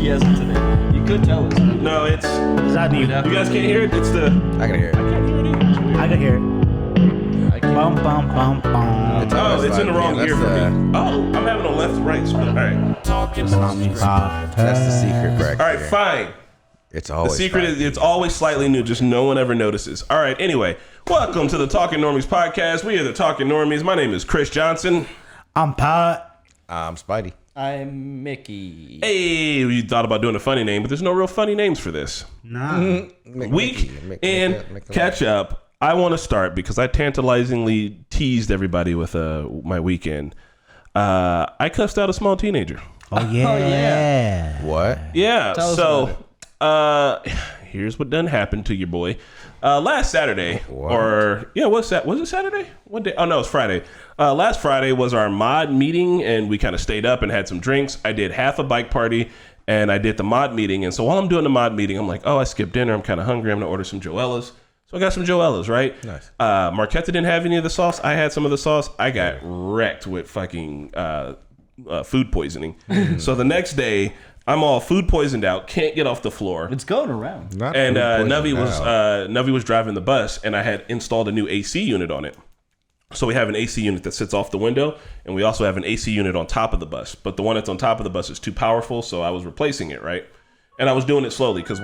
He hasn't today. You could tell us. No, it's not you. You guys can't hear it? It's the... I can hear it. I can't hear it either. I can hear it. Bum, bum, bum, bum. Oh, it's in the wrong ear for me. Oh, I'm having a left-right split. All right. Talking Normies Podcast. That's the secret back All right, here. fine. It's always The secret is it's always slightly new, just no one ever notices. All right, anyway, welcome to the Talking Normies Podcast. We are the Talking Normies. My name is Chris Johnson. I'm Pat. I'm Spidey. I'm Mickey. Hey, we thought about doing a funny name, but there's no real funny names for this. Nah. Week and catch up. I want to start because I tantalizingly teased everybody with my weekend. I cussed out a small teenager. Oh, yeah. Oh, yeah. What? Yeah, Tell us so here's what done happened to your boy. Last Saturday, was it Saturday? What day? Oh, no, it's Friday. Last Friday was our mod meeting, and we kind of stayed up and had some drinks. I did half a bike party, and I did the mod meeting. And so while I'm doing the mod meeting, I'm like, oh, I skipped dinner. I'm kind of hungry. I'm going to order some Joellas. So I got some Joellas, right? Nice. Marquetta didn't have any of the sauce. I had some of the sauce. I got wrecked with fucking food poisoning. So the next day, I'm all food poisoned out, can't get off the floor. It's going around. Navi was driving the bus, and I had installed a new AC unit on it. So we have an AC unit that sits off the window, and we also have an AC unit on top of the bus. But the one that's on top of the bus is too powerful, so I was replacing it, right? And I was doing it slowly because...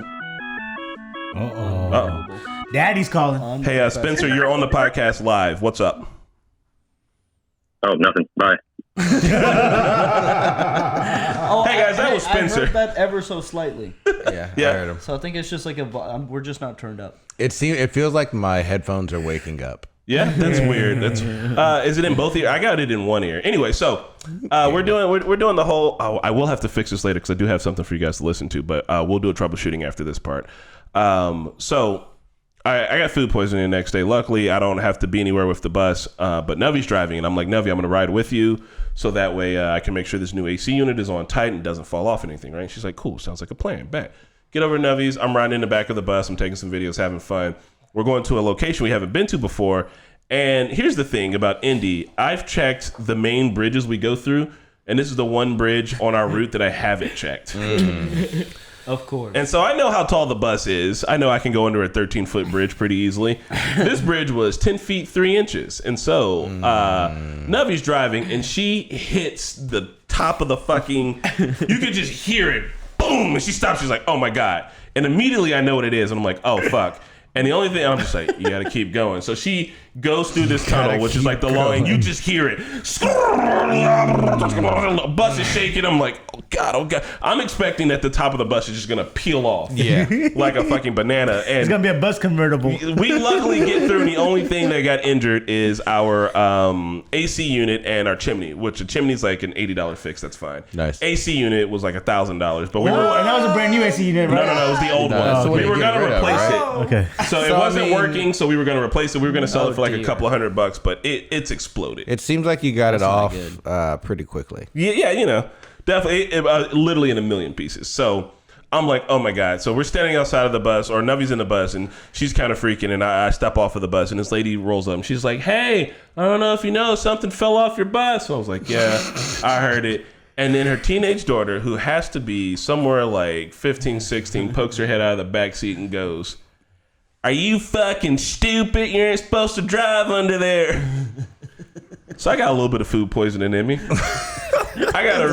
Uh-oh. Daddy's calling. Hey, Spencer, you're on the podcast live. What's up? Oh, nothing. Bye. Hey guys, that was Spencer. I heard that ever so slightly. Yeah, I heard him. So I think it's just like we're just not turned up. It feels like my headphones are waking up. Yeah, that's weird. That's is it in both ears? I got it in one ear. Anyway, so we're doing the whole. Oh, I will have to fix this later because I do have something for you guys to listen to, but we'll do a troubleshooting after this part. So I got food poisoning the next day. Luckily, I don't have to be anywhere with the bus, but Navi's driving, and I'm like, Navi, I'm going to ride with you, so that way I can make sure this new AC unit is on tight and doesn't fall off anything, right? She's like, cool, sounds like a plan. Bet. Get over to Navi's. I'm riding in the back of the bus. I'm taking some videos, having fun. We're going to a location we haven't been to before, and here's the thing about Indy. I've checked the main bridges we go through, and this is the one bridge on our route that I haven't checked. Of course. And so I know how tall the bus is. I know I can go under a 13-foot bridge pretty easily. This bridge was 10 feet 3 inches. And so Navi's driving, and she hits the top of the fucking... You could just hear it. Boom! And she stops. She's like, oh, my God. And immediately I know what it is. And I'm like, oh, fuck. And the only thing, I'm just like, you got to keep going. So she goes through this tunnel, which is like the long, and you just hear it. Bus is shaking. I'm like, oh God. I'm expecting that the top of the bus is just going to peel off. Yeah. Like a fucking banana. And It's going to be a bus convertible. we luckily get through, and the only thing that got injured is our AC unit and our chimney, which the chimney's like an $80 fix. That's fine. Nice. AC unit was like $1,000, but we And were... that was a brand new AC unit, right? No, it was the old That's the one. way We were to get going to rid of, replace right? it. Okay. So it wasn't working, so we were going to replace it. We were going to sell it for like a couple $100, but it's exploded. It seems like you got it off good. pretty quickly. Yeah, you know, definitely, literally in a million pieces. So I'm like, oh my God. So we're standing outside of the bus, or Navi's in the bus, and she's kind of freaking, and I step off of the bus, and this lady rolls up, and she's like, hey, I don't know if you know, something fell off your bus. So I was like, yeah, I heard it. And then her teenage daughter, who has to be somewhere like 15, 16, pokes her head out of the back seat and goes, are you fucking stupid? You ain't supposed to drive under there. So I got a little bit of food poisoning in me. I got a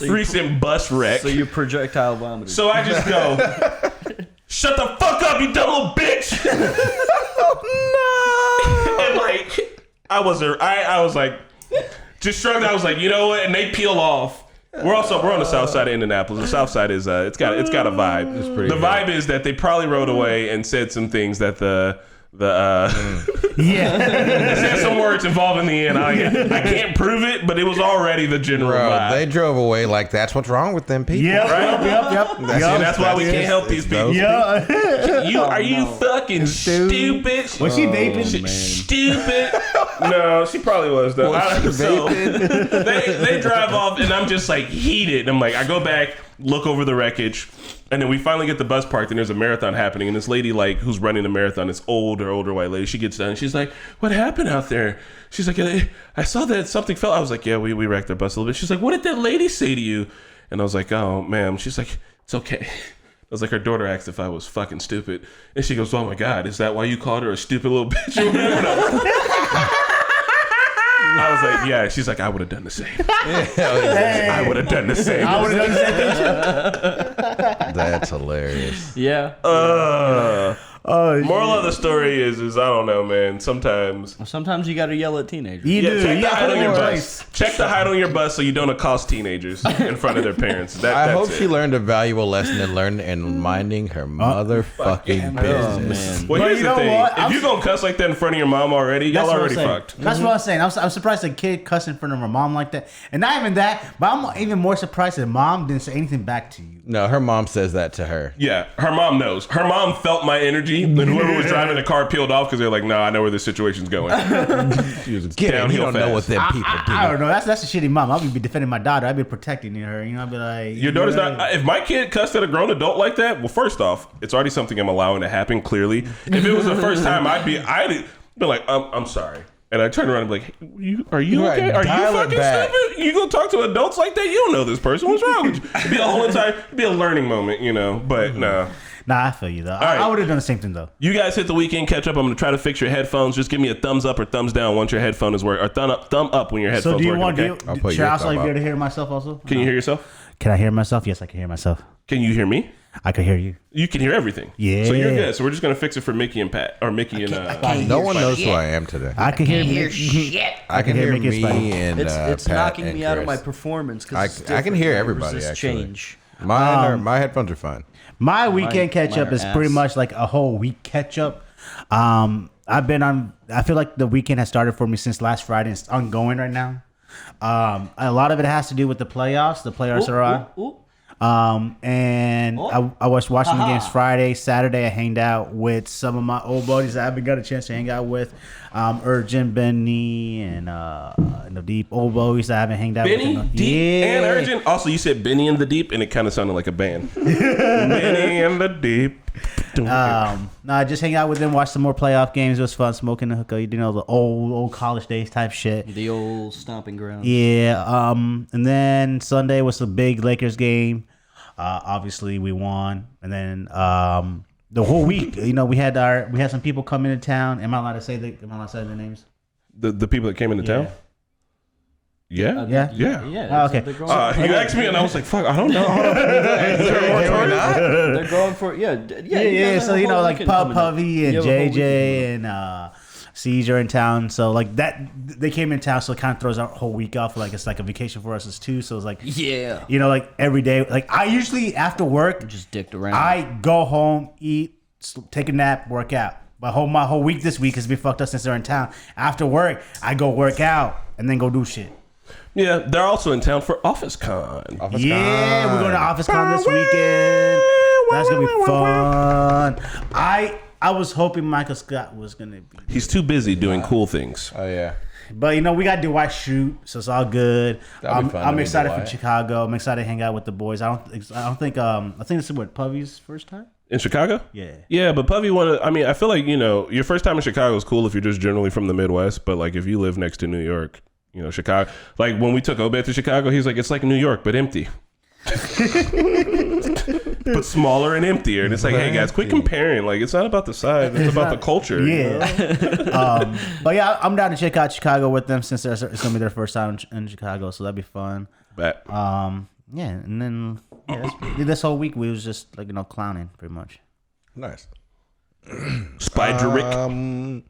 recent bus wreck. So you projectile vomited. So I just go, shut the fuck up, you dumb little bitch. Oh, no. And like, I was like, just shrugged. I was like, you know what? And they peel off. We're on the south side of Indianapolis. The south side is it's got a vibe. The vibe is that they probably rode away and said some things that said some words involving the end. I can't prove it, but it was already the general vibe. They drove away like that's what's wrong with them people. Yep, Right? yep. That's why we can't help these people. Yeah. Are you fucking stupid? Was she vaping? Stupid. No, she probably was though. So, they drive off, and I'm just like heated. And I'm like, I go back, look over the wreckage, and then we finally get the bus parked, and there's a marathon happening. And this lady, like, who's running the marathon, this older white lady, she gets done, and she's like, "What happened out there?" She's like, "I saw that something fell." I was like, "Yeah, we wrecked their bus a little bit." She's like, "What did that lady say to you?" And I was like, oh, ma'am. She's like, it's okay. I was like, her daughter asked if I was fucking stupid. And she goes, oh my God, is that why you called her a stupid little bitch? I was like, yeah. She's like, I would have done the same. I would have done the same. I would have done the same. That's hilarious. Yeah. Moral of the story is I don't know, man. Sometimes you got to yell at teenagers. You do. check the height on your Choice. bus. Check the height on your bus so you don't accost teenagers in front of their parents. I hope That's she it. learned a valuable lesson and learned in minding her motherfucking business. Man. Well, But here's you the know thing: what? if you gonna cuss like that in front of your mom already, y'all That's what I'm already saying. fucked. That's what I'm saying. I'm surprised a kid cussing in front of her mom like that. And not even that, but I'm even more surprised that mom didn't say anything back to you. No, her mom says that to her. Yeah, her mom knows. Her mom felt my energy, and whoever was driving the car peeled off because they're like, "Nah, I know where this situation's going." She was you downhill don't know fast. what them people do. I don't know. That's a shitty mom. I'll be defending my daughter. I'll be protecting her. You know, I'll be like, Your daughter's not. If my kid cussed at a grown adult like that, well, first off, it's already something I'm allowing to happen. Clearly, if it was the first time, I'd be like, I'm sorry. And I turn around and be like, hey, are you Right, okay? Are you dial it fucking back. stupid? You gonna talk to adults like that? You don't know this person. What's wrong with you? It'd be a whole entire, it'd be a learning moment, you know. But nah. Nah, I feel you though. right. I would have done the same thing though. You guys hit the weekend catch up. I'm gonna try to fix your headphones. Just give me a thumbs up or thumbs down once your headphone is working, or thumb up when your headphones So do you working. want Okay? to? I'll put Should your I also thumb be able up. to hear myself also? Can you hear yourself? Can I hear myself? Yes, I can hear myself. Can you hear me? I can hear you. You can hear everything. Yeah. So you're good. So we're just gonna fix it for Mickey and Pat, or Mickey and. No one knows who I am today. I can hear I can hear Mickey and Spidey. me and It's Pat knocking and me out of my Chris. performance. I can hear everybody, actually. Change. My headphones are fine. My weekend catch mine up are is pretty ass. much like a whole week catch up. I've been on. I feel like the weekend has started for me since last Friday. It's ongoing right now. A lot of it has to do with the playoffs. The playoffs are on. Ooh. And I was watching the games Friday. Saturday, I hanged out with some of my old buddies that I haven't got a chance to hang out with. Urgent, Benny, and the Deep. Old buddies that I haven't hanged out Benny, with. Deep, and Urgent. Also, you said Benny and the Deep, and it kind of sounded like a band. Benny and the Deep. No, I just hang out with them, watch some more playoff games. It was fun smoking the hookah, you know, the old college days type shit. The old stomping ground. Yeah. And then Sunday was a big Lakers game. Obviously we won. And then the whole week, you know, we had some people come into town. Am I allowed to say their names? The people that came into town? Yeah. Yeah. Yeah. Yeah. okay. They're going, You asked me, and I was like, fuck, I don't know. they're going for Yeah. So, you know, like Puffy and JJ and Caesar in town. So, like that, they came in town. So, it kind of throws our whole week off. Like, it's like a vacation for us as too. So, it's like, Yeah. you know, like every day. Like, I usually, after work, Just dicked around. I go home, eat, take a nap, work out. My whole week this week has been fucked up since they're in town. After work, I go work out and then go do shit. Yeah, they're also in town for Office Con. We're going to Office Con this weekend. That's gonna be fun. I was hoping Michael Scott was gonna be, He's too busy doing cool things. Oh, yeah. but you know we got Dwight shoot, so it's all good. That'll be fun to I'm meet excited for Dwight. Chicago. I'm excited to hang out with the boys. I think this is what Puffy's first time. In Chicago? Yeah. Yeah, but Puffy I feel like, you know, your first time in Chicago is cool if you're just generally from the Midwest, but like if you live next to New York, you know, Chicago, like when we took Obed to Chicago, he's like, it's like New York, but empty. But smaller and emptier. And it's like, hey guys, quit comparing. Like, it's not about the size, it's about the culture. Yeah. You know? But yeah, I'm down to check out Chicago with them since it's gonna be their first time in Chicago, so that'd be fun. Bet. Yeah, and then this whole week we was just like, you know, clowning pretty much. Nice. Spiderick.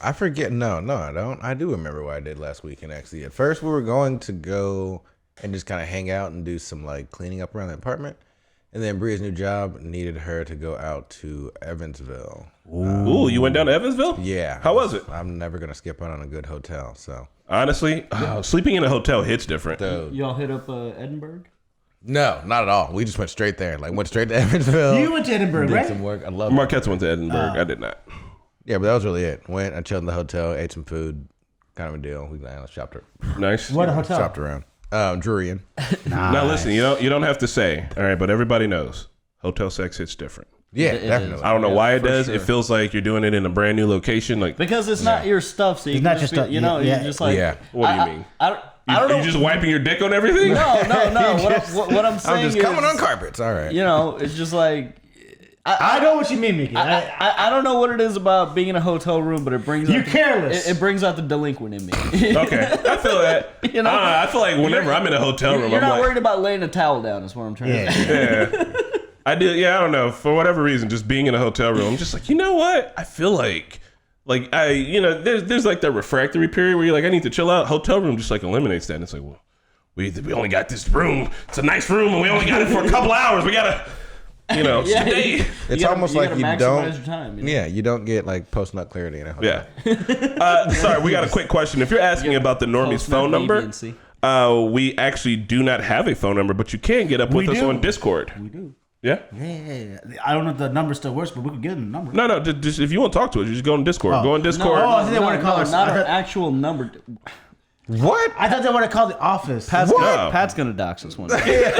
I forget. No, I don't. I do remember what I did last weekend, actually. At first, we were going to go and just kind of hang out and do some, like, cleaning up around the apartment. And then Bria's new job needed her to go out to Evansville. Ooh, you went down to Evansville? Yeah. How was it? I'm never going to skip out on a good hotel, so. Honestly, sleeping in a hotel hits different. Y'all hit up Edinburgh? No, not at all. We just went straight there. Like, went straight to Evansville. You went to Edinburgh, did right? some work. I love it. Marquette went to Edinburgh. I did not. Yeah, but that was really it. Went, I chilled in the hotel, ate some food, kind of a deal. We shopped Nice. What hotel? shopped around. Drurian. Now listen, you don't have to say, all right, but everybody knows hotel sex hits different. Yeah, It is. definitely. I don't know why it does. sure. It feels like you're doing it in a brand new location. Like, Because it's not your stuff, so you It's can not just your be, stuff. you know, Yeah. you're just like, Yeah. what do you mean? I don't, You just wiping your dick on everything? No. What I'm saying I'm just is, coming on carpets. All right. you know, it's just like I know what you mean, Mickey. I don't know what it is about being in a hotel room, but it brings You're out careless. It brings out the delinquent in me. Okay, I feel that. You know? I feel like whenever I'm in a hotel room, You're I'm not like, worried about laying a towel down. Is what I'm trying to say. yeah. I do. Yeah, I don't know. For whatever reason, just being in a hotel room, I'm just like, you know what? I feel like there's like that refractory period where you're like, I need to chill out. Hotel room just like eliminates that. And it's like, well, we only got this room. It's a nice room, and we only got it for a couple hours. We gotta, stay. It's almost like you don't. Your time, Yeah, you don't get like post nut clarity in a hotel. Yeah. Sorry, we got a quick question. If you're asking about the Normies phone number, we actually do not have a phone number, but you can get up with us on Discord. We do. Yeah? Yeah. I don't know if the number still works, but we could give them the number. No. Just if you want to talk to us, you just go on Discord. Oh. Go on Discord. No, I think they want to call us. Not our actual number. What? I thought they want to call the office. Pat's What? gonna dox us one day.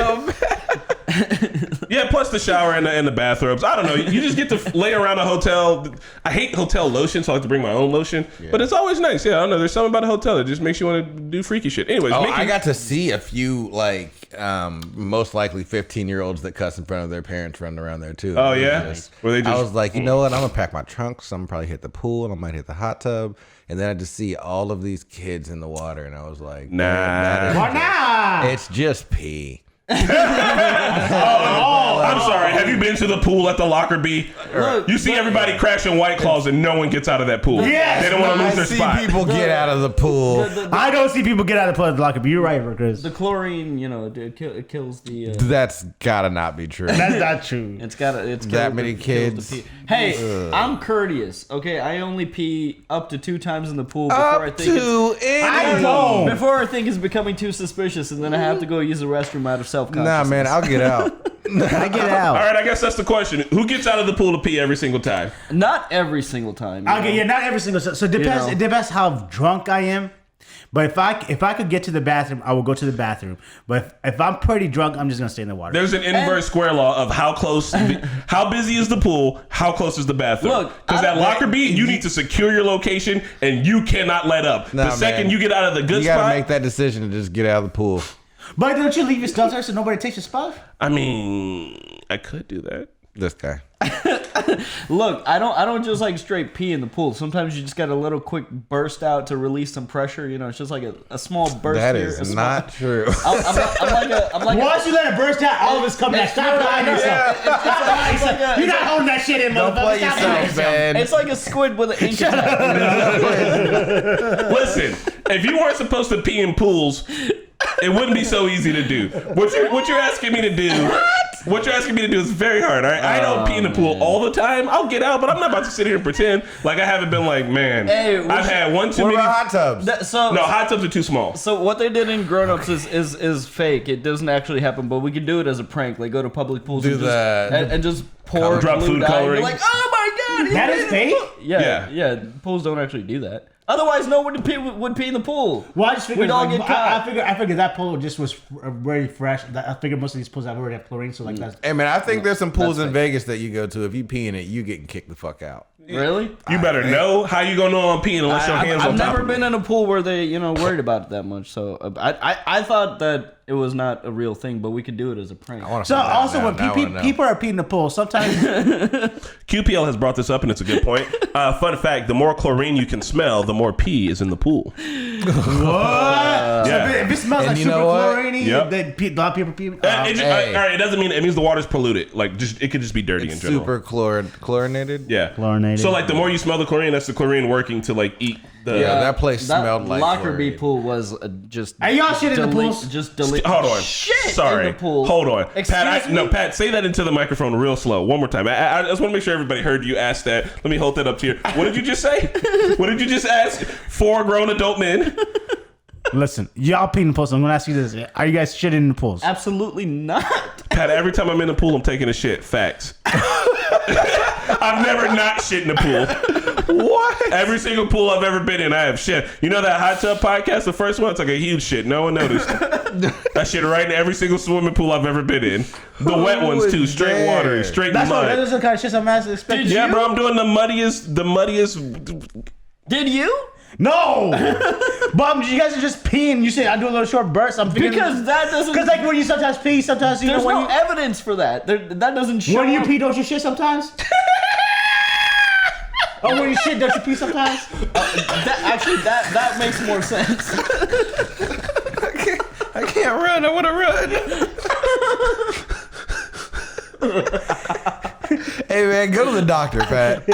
Yeah, plus the shower and the bathrobes. I don't know. You just get to lay around a hotel. I hate hotel lotion, so I have to bring my own lotion. Yeah. But it's always nice. Yeah, I don't know. There's something about a hotel that just makes you want to do freaky shit. Anyways, Oh, I got to see a few most likely 15-year-olds that cuss in front of their parents running around there too. Oh yeah, I was like, you know what? I'm gonna pack my trunks. I'm gonna probably hit the pool, and I might hit the hot tub. And then I just see all of these kids in the water, and I was like, nah. Why not? It's just pee. I'm sorry. Have you been to the pool at the locker B? You see everybody crashing White Claws and no one gets out of that pool. Yes! They don't want to lose their spot. I see people get out of the pool. I don't see people get out of the locker, but you're right, Chris. The chlorine, it kills the. That's gotta not be true. That's not true. It's that many kids. Hey, I'm courteous. Okay, I only pee up to 2 times in the pool before I think before I think it's becoming too suspicious, and then I have to go use the restroom out of self-consciousness. Nah, man, I'll get out. I get out. All right, I guess that's the question. Who gets out of the pool to pee every single time? Not every single time. Okay, yeah, not every single. So it depends. It depends how drunk I am. But if I could get to the bathroom, I will go to the bathroom. But if I'm pretty drunk, I'm just gonna stay in the water. There's an inverse square law of how close, how busy is the pool, how close is the bathroom. Look, because that locker beat, you need to secure your location and you cannot let up. Nah, the second man. you get out of the good You gotta spot, make that decision to just get out of the pool. But don't you leave your stuff there so nobody takes your spot? I mean, I could do that. This guy. Look, I don't just like straight pee in the pool. Sometimes you just got a little quick burst out to release some pressure. You know, it's just like a small burst. That here, is not true. I'm like Once you let it burst out, all of it's coming out. Stop lying to yourself. You're not holding that shit in, Don't motherfucker. play Stop lying to yourself, man. It's like a squid with an ink attack. Listen, if you weren't supposed to pee in pools, it wouldn't be so easy to do. What you're asking me to do. What you're asking me to do is very hard. All right? I don't pee in the pool all the time. I'll get out, but I'm not about to sit here and pretend like I haven't been like, man. Hey, I've had one too What many. about hot tubs? No, hot tubs are too small. So what they did in Grown Ups is fake. It doesn't actually happen, but we can do it as a prank. Like go to public pools and just pour Drop blue food dye. coloring. You're like, oh my god, That is fake? Yeah. Pools don't actually do that. Otherwise, no one would pee in the pool. Well, I just figured We'd all get caught. I figured that pool just was very fresh. I figured most of these pools have already have chlorine, so like that's. Hey man, I think there's some pools That's in Vegas that you go to. If you pee in it, you getting kicked the fuck out. Really? You better know how you gonna know I'm peeing unless your hands I've on top never of me. been in a pool where they, worried about it that much. So I thought that it was not a real thing, but we could do it as a prank. So also when people are peeing in the pool, sometimes QPL has brought this up, and it's a good point. Fun fact: the more chlorine you can smell, the more pee is in the pool. what? Yeah. If it smells And like you super know what? chlorine, Yep. then a lot of people pee. All right, it doesn't mean it means the water's polluted. Like, just it could just be dirty in It's general. super chlorinated. Yeah, Chlorinated. So like, the more you smell the chlorine, that's the chlorine working to like eat the. Yeah, that place smelled like Lockerbie chlorine. pool was just. Are y'all shit in the pools? Just delete. Hold on. Shit Sorry. in the pool. Hold on. Excuse me? Pat, say that into the microphone real slow. One more time. I just want to make sure everybody heard you ask that. Let me hold that up to you. What did you just say? What did you just ask? 4 grown adult men. Listen, y'all peeing in the pools. So I'm gonna ask you this: are you guys shitting in the pools? Absolutely not. Pat, every time I'm in the pool, I'm taking a shit. Facts. I've never not shit in the pool. What? Every single pool I've ever been in, I have shit. You know that hot tub podcast, the first one? It's like a huge shit. No one noticed. That shit right in every single swimming pool I've ever been in. The wet ones too, straight water, straight That's mud. those are the kind of shit I'm expecting. Yeah, bro, I'm doing the muddiest. Did you? No! But you guys are just peeing. You say I do a little short burst. I'm thinking Because that doesn't. Because like when you sometimes pee, sometimes you there's know when no you evidence for that. That doesn't show. when you pee, don't you shit sometimes? Oh, when you shit, don't you pee sometimes? That makes more sense. I can't run. I want to run. Hey man, go to the doctor, Pat.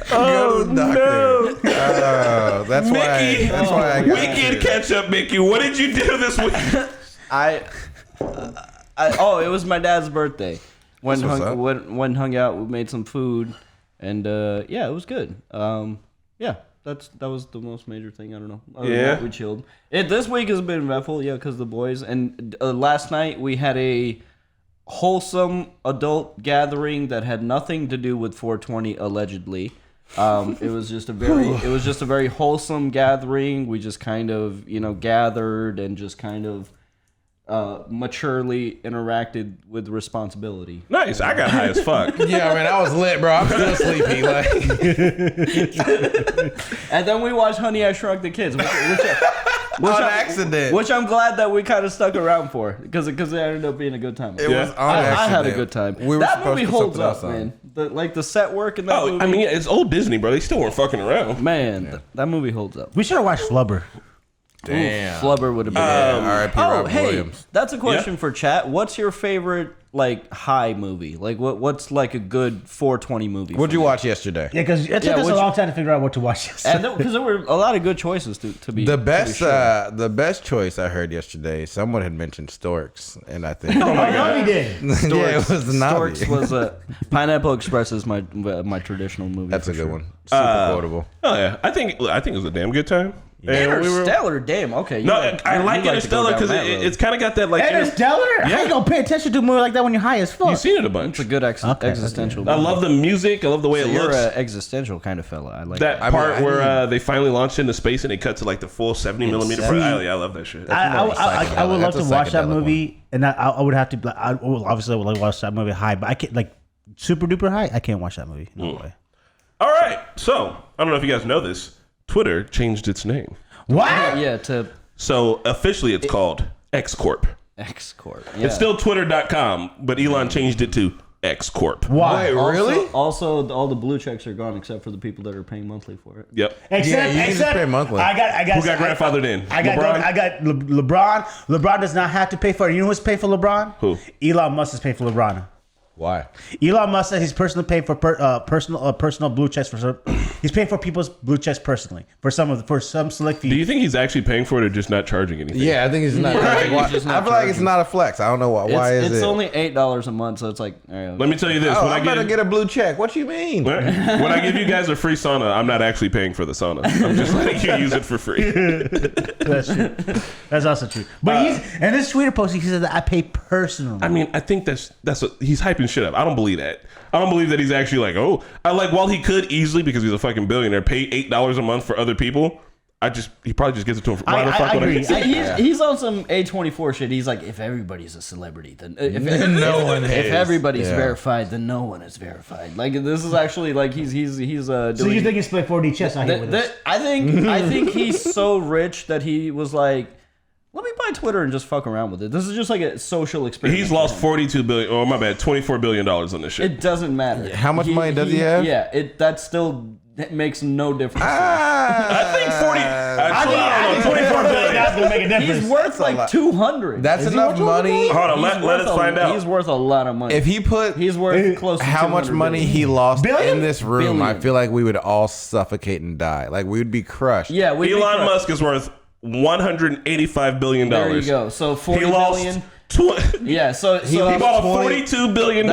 Go to the doctor. No. That's Mickey, why I got Weeknd catch up, Mickey. What did you do this week? It was my dad's birthday. When hung out, we made some food, and yeah, it was good. Yeah, that was the most major thing. I don't know. We chilled. This week has been eventful, yeah, because the boys. And last night we had a wholesome adult gathering that had nothing to do with 420 allegedly. It was just a very wholesome gathering. We just kind of gathered and just kind of maturely interacted with responsibility. Nice. I got high as fuck. Yeah, man, I was lit, bro. I'm still sleepy. Like, and then we watched Honey, I Shrunk the Kids, which accident. Which I'm glad that we kind of stuck around for, because it ended up being a good time. It was on I accident. had a good time. That movie holds up, man. The set work in that movie. I mean, it's old Disney, bro. They still weren't fucking around. Man, that movie holds up. We should have watched Flubber. Damn. Flubber would have been. R.I.P. Robin Williams. That's a question for chat. What's your favorite high movie? Like what's like a good 420 movie? What'd you watch yesterday? Yeah, because it took us a long time to figure out what to watch yesterday. And because there were a lot of good choices to be. The best choice I heard yesterday. Someone had mentioned Storks, and I think Oh my god, we did. yeah, it was the Navi. Storks was Pineapple Express is my traditional movie. That's a good sure. one. Super quotable. Oh yeah, I think it was a damn good time. Interstellar, damn. Okay. I like Interstellar because it's kind of got that like. Interstellar? How you gonna pay attention to a movie like that when you're high as fuck? You've seen it a bunch. It's a good existential movie. I love the music. I love the way it You're looks. an existential kind of fella. I like that part where they finally launched into space and they cut to like the full 70 millimeter. I love that shit. I would love to watch that movie, and I would have to. I would like to watch that movie high, but I can't like super duper high. I can't watch that movie. No way. All right, so I don't know if you guys know this. Twitter changed its name. What? Yeah, So officially it's called X Corp. X Corp. Yeah. It's still Twitter.com, but Elon changed it to X Corp. Why? Wait, really? Also, all the blue checks are gone except for the people that are paying monthly for it. Yep. Except you can just pay monthly. I got Who got grandfathered in? I got LeBron. LeBron does not have to pay for it. You know who's paying for LeBron? Who? Elon Musk is paying for LeBron. Why? Elon Musk said he's personally paying for personal blue checks he's paying for people's blue checks personally for some select fees. Do you think he's actually paying for it or just not charging anything? Yeah, I think he's not. I feel like it's not a flex. I don't know why is it. It's only $8 a month, so it's like. Let me tell you this. I'm gonna get a blue check. What you mean? When I give you guys a free sauna, I'm not actually paying for the sauna. I'm just letting you use it for free. That's true. That's also true. But in this Twitter post, he said that I pay personally. I mean, I think that's he's hyping shit up. I don't believe that. I don't believe that he's actually while he could easily, because he's a fucking billionaire, pay $8 a month for other people. He probably just gives it to him. Why the fuck would I agree. He's on some A24 shit. He's like, if everybody's a celebrity, then if everybody's verified, then no one is verified. Like, this is actually like he's doing. So you think he's split 4D chess out here with us? I think he's so rich that he was like, let me buy Twitter and just fuck around with it. This is just like a social experiment. He's lost $24 billion on this shit. It doesn't matter. How much money does he have? Yeah, that still makes no difference. I think 40. I think 24 billion. That's gonna make a difference. He's worth like 200. That's enough money. Hold on, let us find out. He's worth a lot of money. If he put, he's worth close to how much money he lost in this room, Billion. I feel like we would all suffocate and die. Like we would be crushed. Yeah, Elon Musk is worth $185 billion. There you go. So 40 billion. Yeah, so he bought a $42 billion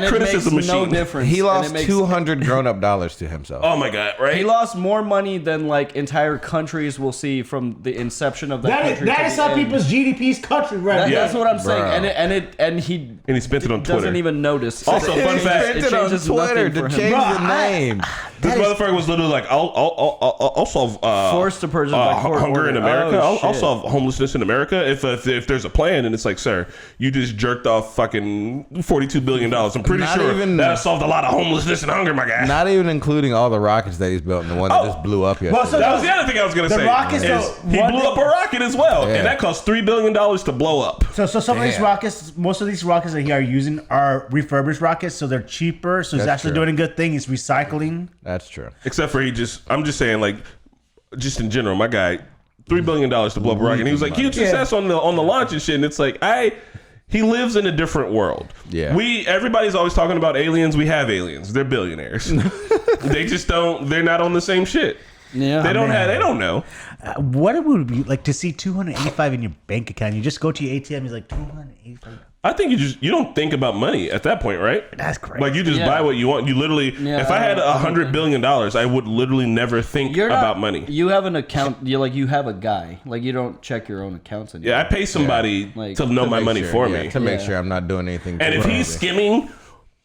criticism machine. No difference. He lost $200 grown-up dollars to himself. Oh my god! Right? He lost more money than like entire countries will see from the inception of that country. That is some people's GDP's country right That's what I'm saying, and he spent it on Twitter. Doesn't even notice. Also, fun fact: it changes on Twitter to change the name. This motherfucker was literally like, I'll solve forced to purchase by court hunger order. in America. Oh, I'll solve homelessness in America if there's a plan. And it's like, sir, you just jerked off fucking $42 billion. I'm pretty sure that solved a lot of homelessness and hunger, my guy. Not even including all the rockets that he's built and the one that just blew up yesterday. Well, so that was the other thing I was going to say. Rockets, he blew up a rocket as well, and that cost $3 billion to blow up. So some of these rockets, most of these rockets that he are using are refurbished rockets, so they're cheaper. So he's actually doing a good thing. He's recycling. That's true. Except for I'm just saying, like, just in general, my guy, $3 billion to blow up a rocket. And he was like, huge success on the launch and shit. And it's like, he lives in a different world. Yeah. Everybody's always talking about aliens. We have aliens. They're billionaires. They just don't. They're not on the same shit. Yeah, they don't know. What it would be like to see 285 in your bank account. You just go to your ATM. He's like 285. I think you don't think about money at that point, right? That's crazy. Like you just buy what you want. You literally, if I had $100 billion, I would literally never think about money. You have an account. You have a guy. Like you don't check your own accounts anymore. Yeah, I pay somebody to know my money for me to make sure I'm not doing anything. And if he's skimming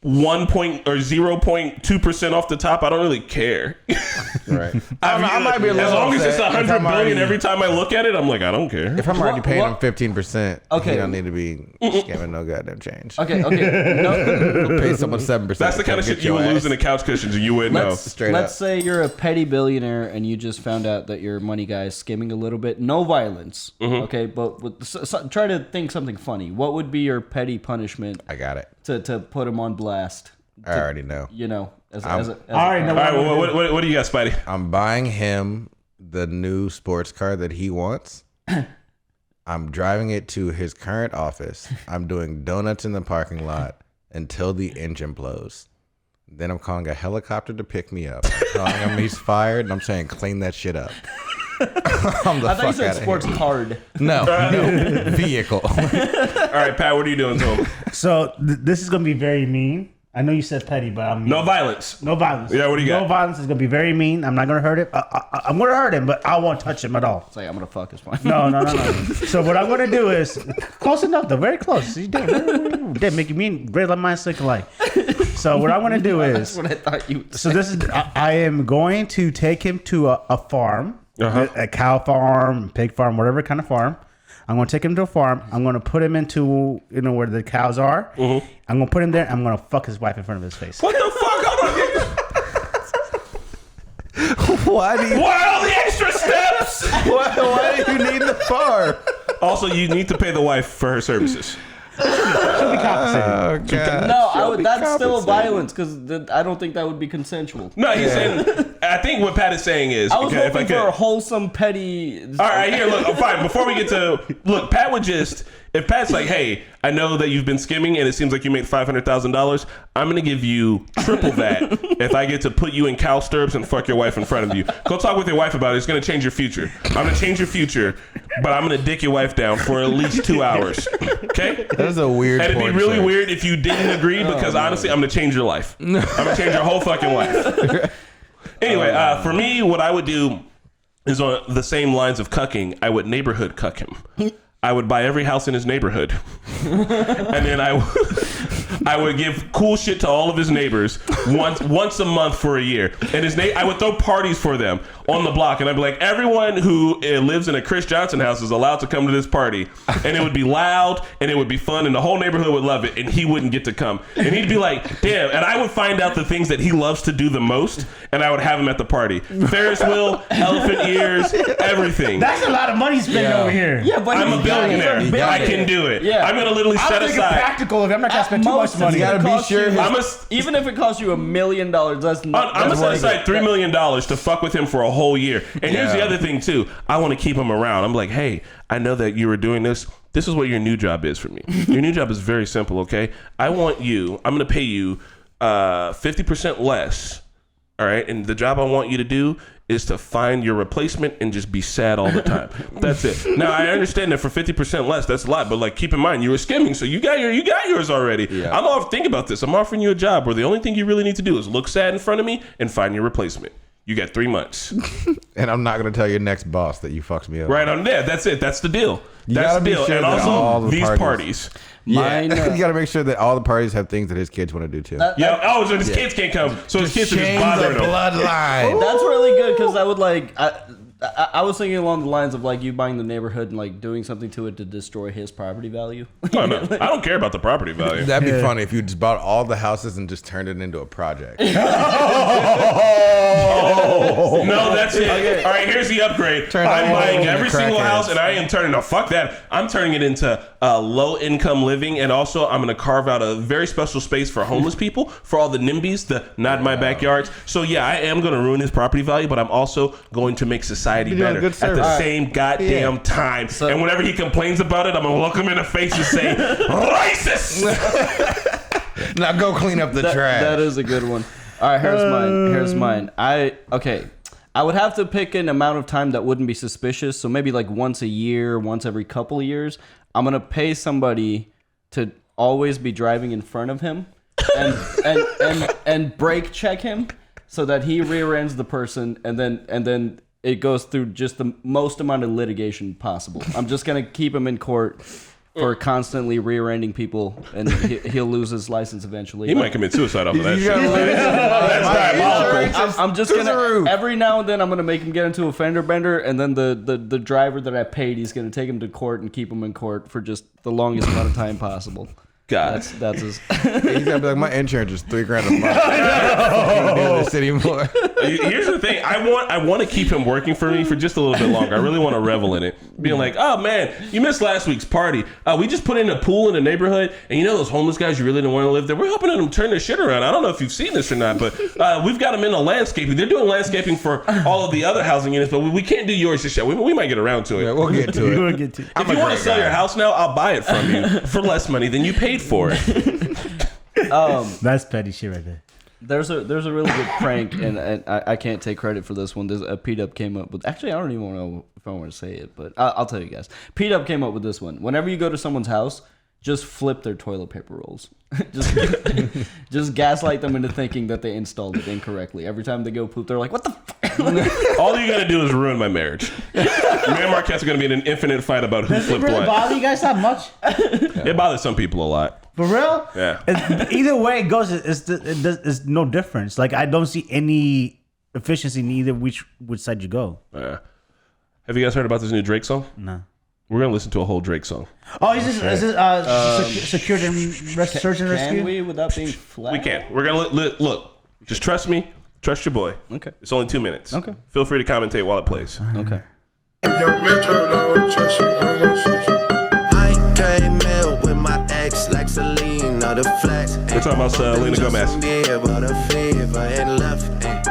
0.2% off the top, I don't really care. Right. I might be a little as long as it's upset $100 billion every time I look at it, I'm like, I don't care. If I'm already paying him 15%, okay, he don't need to be scamming no goddamn change. Okay. No. Pay someone 7%. That's the kind of shit you would lose in the couch cushions and you wouldn't know. Let's say you're a petty billionaire and you just found out that your money guy is skimming a little bit. No violence. Mm-hmm. Okay, but try to think something funny. What would be your petty punishment? I got it. To put him on blast. I already know. You know. All right, what do you got, Spidey? I'm buying him the new sports car that he wants. I'm driving it to his current office. I'm doing donuts in the parking lot until the engine blows. Then I'm calling a helicopter to pick me up. I'm telling him he's fired, and I'm saying clean that shit up. I thought you said sports card. No, vehicle. All right, Pat, what are you doing to him? So this is going to be very mean. I know you said petty, but I'm mean. No violence. No violence. Yeah, what do you got? No violence is going to be very mean. I'm not going to hurt him. I'm going to hurt him, but I won't touch him at all. It's like, I'm going to fuck his wife. No. So what I'm going to do is, close enough though, very close. You did make you mean, great like mine, sick alike. So what I'm going to do is, that's what I thought you would say. So this is, I am going to take him to a farm, a cow farm, pig farm, whatever kind of farm. I'm going to take him to a farm. I'm going to put him into, where the cows are. Mm-hmm. I'm going to put him there. I'm going to fuck his wife in front of his face. What the fuck? Hold on. Why all the extra steps? Why do you need the farm? Also, you need to pay the wife for her services. She'll be compensated. No, that's still violence because I don't think that would be consensual. No, he's saying. I think what Pat is saying is, I was hoping for a wholesome, petty. All right, here, look, fine. Before we get to Pat would just. If Pat's like, hey, I know that you've been skimming and it seems like you make $500,000, I'm going to give you triple that if I get to put you in cow stirrups and fuck your wife in front of you. Go talk with your wife about it. It's going to change your future. I'm going to change your future, but I'm going to dick your wife down for at least 2 hours. Okay? That's a weird And it'd be really weird if you didn't agree because honestly, I'm going to change your life. I'm going to change your whole fucking life. Anyway, for me, what I would do is on the same lines of cucking, I would neighborhood cuck him. I would buy every house in his neighborhood. And then I would give cool shit to all of his neighbors once a month for a year. And I would throw parties for them on the block. And I'd be like, everyone who lives in a Chris Johnson house is allowed to come to this party. And it would be loud and it would be fun and the whole neighborhood would love it. And he wouldn't get to come. And he'd be like, damn. And I would find out the things that he loves to do the most. And I would have him at the party. Ferris wheel, elephant ears, everything. That's a lot of money spent over here. Yeah, but I'm a billionaire. I can do it. Yeah. I'm going to literally set aside. Practical. If I'm not going to spend too much money. You got to be sure. Even if it costs you $1 million, that's not. I'm going to set aside $3 million to fuck with him for a whole year. And here's the other thing, too. I want to keep him around. I'm like, hey, I know that you were doing this. This is what your new job is for me. Your new job is very simple, okay? I'm going to pay you 50% less. All right, and the job I want you to do is to find your replacement and just be sad all the time. That's it. Now I understand that for 50% less, that's a lot, but like keep in mind you were skimming, so you got yours already. Yeah. Think about this. I'm offering you a job where the only thing you really need to do is look sad in front of me and find your replacement. You get 3 months. And I'm not going to tell your next boss that you fucked me up. Right on there. That's it. That's the deal. That's the deal. Sure, and also, these parties. Mine, you got to make sure that all the parties have things that his kids want to do too. So his kids can't come. So his kids are just bothering him. Bloodline. That's really good because I would like. I was thinking along the lines of like you buying the neighborhood and like doing something to it to destroy his property value. Oh, no. I don't care about the property value. That'd be funny if you just bought all the houses and just turned it into a project. No, that's it. Okay. All right, here's the upgrade. I'm buying every single house, and I am turning. No, fuck that. I'm turning it into low income living, and also I'm going to carve out a very special space for homeless people, for all the NIMBYs, the not in my backyards. So yeah, I am going to ruin his property value, but I'm also going to make society better at the same goddamn time. So, and whenever he complains about it, I'm going to look him in the face and say, racist! Now go clean up the trash. That is a good one. All right, here's mine. I would have to pick an amount of time that wouldn't be suspicious. So maybe like once a year, once every couple of years. I'm going to pay somebody to always be driving in front of him and brake check him so that he rear ends the person and then it goes through just the most amount of litigation possible. I'm just going to keep him in court for constantly rear-ending people, and he'll lose his license eventually. He might commit suicide off of that shit. That's diabolical. I'm just going to, every now and then, I'm going to make him get into a fender bender, and then the driver that I paid, he's going to take him to court and keep him in court for just the longest amount of time possible. God. That's his. He's gonna be like, my insurance is $3,000 a month. I can't do this anymore. Here's the thing. I want to keep him working for me for just a little bit longer. I really want to revel in it. Being like, oh man, you missed last week's party. We just put in a pool in the neighborhood, and you know those homeless guys, you really don't want to live there. We're helping them turn their shit around. I don't know if you've seen this or not, but we've got them in the landscaping. They're doing landscaping for all of the other housing units, but we can't do yours just yet. We might get around to it. Yeah, we'll get to it. We'll get to it. If you want to sell your house now, I'll buy it from you for less money than you paid for it. That's petty shit right there. There's a really good prank, and I can't take credit for this one. There's a P-Dub came up with. Actually, I don't even know if I want to say it, but I'll tell you guys. P-Dub came up with this one. Whenever you go to someone's house, just flip their toilet paper rolls. just gaslight them into thinking that they installed it incorrectly. Every time they go poop, they're like, "What the fuck?" All you're gonna do is ruin my marriage. Me and Marquette are gonna be in an infinite fight about who flipped Does it really what. bother you guys that much? It bothers some people a lot. For real? Yeah. Either way it goes, it's no difference. Like, I don't see any efficiency in either which side you go. Yeah. Have you guys heard about this new Drake song? No. We're gonna listen to a whole Drake song. Oh, is this secured and search and rescue? Can we without being flat? We can. We're gonna look. Just trust me. Trust your boy. Okay. It's only 2 minutes. Okay. Feel free to commentate while it plays. Okay. We're talking about Selena Gomez.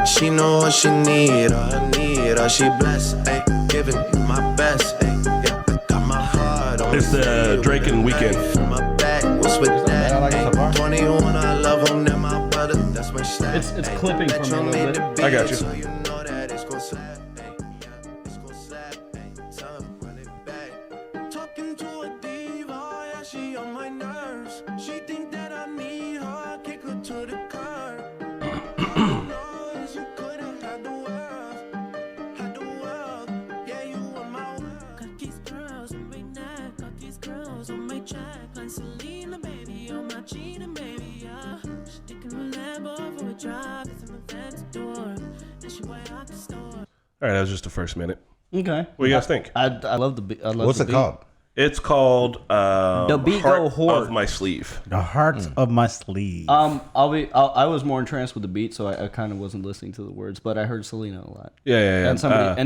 She know what she need, all I need, all she blessed, giving my best, yeah, I got my heart on. It's the Drake and Weeknd. My back was with that, 21, I love him, then my brother, that's my slap. It's clipping for me a little bit. I got you. So you know that it's gon' slap, it's gon' slap, time run it back. Talking to a diva, yeah, she on my nerves. She think that I need her, kick her to the curb. All right, that was just the first minute. Okay. What do you guys think? I love the beat. What's it called? It's called The Beat Go Heart Hard. of My Sleeve. The heart of my sleeve. I was more entranced with the beat, so I kind of wasn't listening to the words, but I heard Selena a lot. Yeah. And